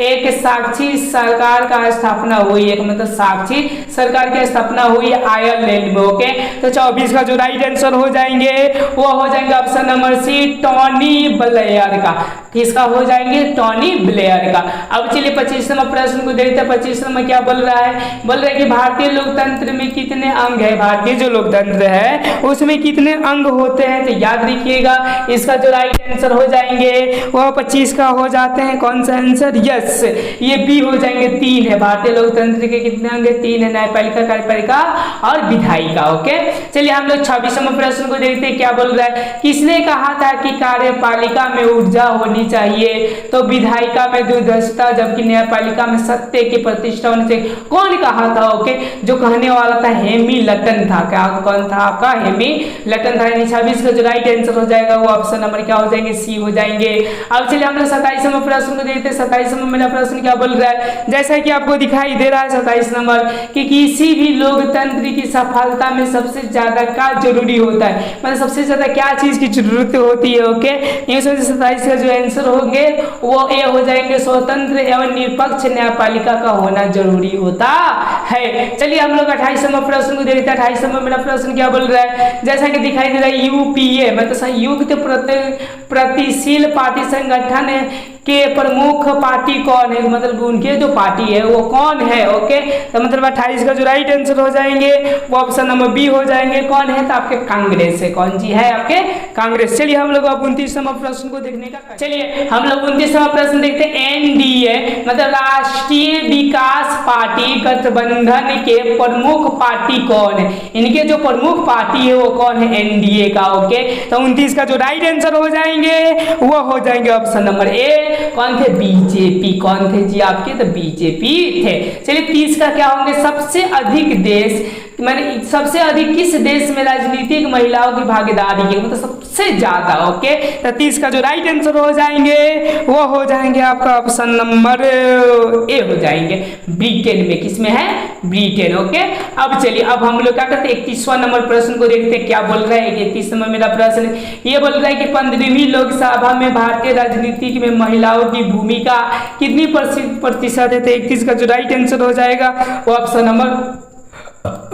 एक साक्षी सरकार का स्थापना हुई है, मतलब साक्षी सरकार की स्थापना हुई है आयरलैंड में। ओके, तो 24 का जो राइट आंसर हो जाएंगे वो हो जाएंगे option number C, Tony Blair का। किसका हो जाएंगे, टोनी ब्लेयर का। अब चलिए 25 नंबर प्रश्न को देखते हैं। 25 नंबर क्या बोल रहा है, बोल रहा है कि भारतीय लोकतंत्र में कितने अंग है, भारतीय जो लोकतंत्र है उसमें कितने अंग होते हैं, तो याद रखिएगा इसका जो राइट आंसर हो जाएंगे वह 25 का हो जाते हैं। कौन सा आंसर, यस, ये बी हो जाएंगे, 3 है। भारतीय लोकतंत्र के कितने अंग है, 3 है, न्यायपालिका, कार्यपालिका और विधायिका। ओके, चलिए हम लोग 26 नंबर प्रश्न को देखते हैं। क्या बोल रहा है, किसने कहा था कि कार्यपालिका में ऊर्जा होनी चाहिए, तो विधायिका में दूरदर्शिता, जबकि न्यायपालिका में सत्य की प्रतिष्ठा होनी चाहिए। कौन कहा था, ओके, जो कहने वाला था हेमिल्टन था। क्या कौन था आपका, हेमिल्टन था। 26 का जो राइट आंसर हो जाएगा वो ऑप्शन नंबर क्या हो जाएंगे, सी हो जाएंगे। अब चलिए हम लोग 27 नंबर प्रश्न को देखते हैं। 27 नंबर मेरा प्रश्न क्या बोल रहा है, जैसा कि आपको दिखाई दे रहा है 27 नंबर कि किसी भी लोकतंत्र की सफलता में सबसे ज्यादा क्या जरूरी होता है, मतलब सबसे ज्यादा क्या चीज की जरूरत होती है। ओके, ये 27 का जो आंसर होंगे वो ए हो जाएंगे, स्वतंत्र एवं निष्पक्ष न्यायपालिका का होना जरूरी होता है। चलिए हम लोग 28 नंबर प्रश्न को देखते हैं। 28 नंबर मेरा प्रश्न क्या बोल रहा है, जैसा कि दिखाई दे रहा है यूपीए मतलब संयुक्त प्रतिशील पार्टी संगठन के प्रमुख पार्टी कौन है, मतलब उनके जो पार्टी है वो कौन है। ओके, तो मतलब 28 का जो राइट आंसर हो जाएंगे वो ऑप्शन नंबर बी हो जाएंगे। कौन है, तो आपके कांग्रेस है। कौन जी है, आपके कांग्रेस। चलिए हम लोग अब 29 नंबर प्रश्न को देखने का, चलिए हम लोग 29 नंबर प्रश्न देखते हैं। एनडीए मतलब राष्ट्रीय विकास पार्टी गठबंधन के प्रमुख पार्टी कौन है, इनके जो प्रमुख पार्टी है वो कौन है, एनडीए का। ओके, तो 29 का जो राइट आंसर हो जाएंगे वो हो जाएंगे ऑप्शन नंबर ए। कौन थे, बीजेपी। कौन थे जी आपके, तो बीजेपी थे। चलिए 30 का क्या होंगे, सबसे अधिक देश, मैंने सबसे अधिक किस देश में राजनीतिक महिलाओं की भागीदारी की, मतलब सबसे ज्यादा। ओके, तो 30 का जो राइट आंसर हो जाएंगे वो हो जाएंगे आपका ऑप्शन नंबर ए हो जाएंगे, ब्रिटेन में। किसमें है, ब्रिटेन। ओके, अब चलिए अब हम लोग क्या करते हैं 31वां नंबर प्रश्न को देखते हैं। क्या बोल रहा है, 31 नंबर मेरा प्रश्न ये बोल रहा है कि 15वीं लोकसभा में भारतीय राजनीति में महिलाओं की भूमिका कितनी प्रतिशत है, तो 31 का जो राइट आंसर हो जाएगा वो ऑप्शन नंबर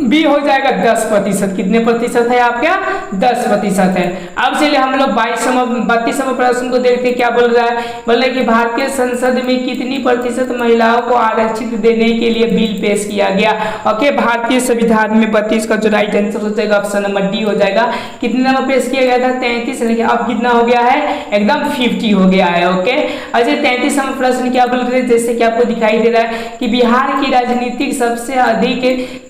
बी हो जाएगा 10%। कितने प्रतिशत है आपका? 10% है। अब चलिए हम लोग 32वें प्रश्न को देखते हैं क्या बोल रहा है। बोल रहा है कि भारतीय संसद में कितनी प्रतिशत महिलाओं को आरक्षित देने के लिए बिल पेश किया गया। ओके, भारतीय संविधान में 32 का जो राइट आंसर हो जाएगा ऑप्शन नंबर डी हो जाएगा। कितने नंबर पेश किया गया था? 33, लेकिन अब कितना हो गया है? एकदम 50 हो गया है। ओके, अच्छा 33वां प्रश्न क्या बोल रहे हैं, जैसे कि आपको दिखाई दे रहा है कि बिहार की राजनीतिक सबसे अधिक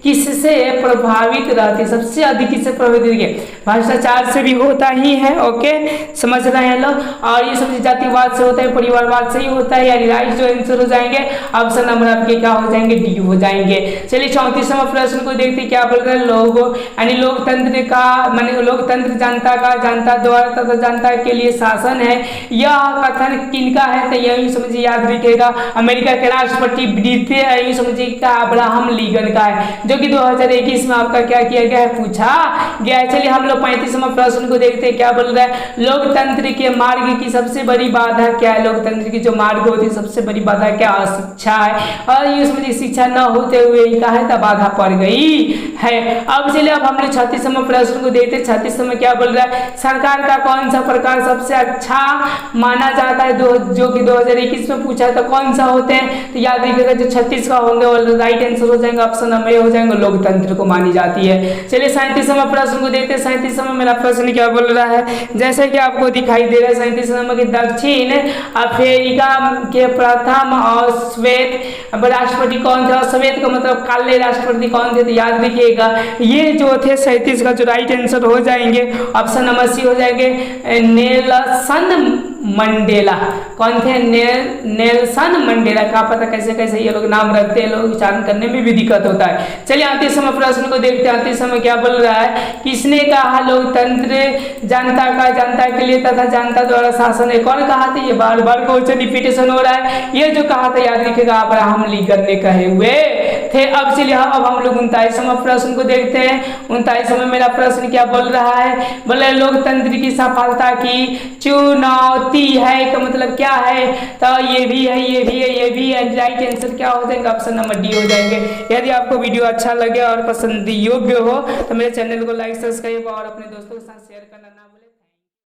किससे प्रभावित रहती है? सबसे अधिक किससे प्रभावित है? भ्रष्टाचार से भी होता ही है। ओके, समझ रहे हैं लोग। और ये सब जातिवाद से होता है, परिवारवाद से ही होता है, यानी राइट जो आंसर हो जाएंगे ऑप्शन नंबर आपके क्या हो जाएंगे? डी हो जाएंगे। चलिए 34वां प्रश्न को देखते हैं क्या बोल रहे हैं। लोगों यानी लोकतंत्र का माने लोकतंत्र जनता का, जनता द्वारा तथा जनता के लिए शासन है, यह कथन किनका है? तो यही समझिए, याद रखिएगा, अमेरिका के राष्ट्रपति द्वितीय यही समझिए अब्राहम लिंकन का है, जो कि 2021 में आपका क्या किया गया है? पूछा गया है। चलिए हम लोग 35वां प्रश्न को देखते हैं क्या बोल रहा है। लोकतंत्र के मार्ग की सबसे बड़ी बाधा क्या है? लोकतंत्र की जो मार्ग होती है सबसे बड़ी बाधा क्या? शिक्षा है। और ये समझिए शिक्षा न होते हुए ही कहा है तब बाधा पड़ गई है। अब चलिए अब हम लोग 36वां प्रश्न को देखते हैं। 36वां में क्या बोल रहा है? सरकार का कौन सा प्रकार सबसे अच्छा माना जाता है? जो कि 2021 में पूछा है, तो कौन सा होते हैं? तो याद रखिएगा जो 36 का होंगे वो राइट आंसर हो जाएंगे ऑप्शन नंबर हो जाएंगे, लोकतंत्र को मानी जाती है। चलिए 37वां प्रश्न को देखते हैं। 37वां मेरा प्रश्न क्या बोल रहा है, जैसे कि आपको दिखाई दे रहा है 37वां में कि दक्षिण अफ्रीका के प्रथम और श्वेत राष्ट्रपति कौन थे? और श्वेत का मतलब काले राष्ट्रपति कौन थे? तो याद रखिएगा ये जो थे 37 का जो राइट आंसर हो जाएंगे ऑप्शन नंबर सी हो जाएंगे, नेल्सन मंडेला। कौन थे? Nelson Mandela. क्या पता कैसे कैसे ये लोग नाम रखते हैं, लोग उच्चारण करने में भी दिक्कत होता है। चलिए 38वां प्रश्न को देखते हैं। 38वां क्या बोल रहा है? किसने कहा लोकतंत्र जनता का, जनता के लिए तथा जनता द्वारा शासन है? कौन कहा था? ये बार बार क्वेश्चन रिपीटेशन हो रहा है। ये जो कहा था याद रखिएगा अब्राहम लिंकन ने कहे हुए थे। अब चलिए अब हम लोग 39वां प्रश्न को देखते हैं। 39वां मेरा प्रश्न क्या बोल रहा है? बोले लोकतंत्र की सफलता की चुनौती है का मतलब क्या है? तो ये भी है, ये भी है, ये भी है। राइट आंसर क्या हो जाएगा? ऑप्शन नंबर डी हो जाएंगे। यदि आपको वीडियो अच्छा लगे और पसंद योग्य हो तो मेरे चैनल को लाइक, सब्सक्राइब और अपने दोस्तों के साथ शेयर करना।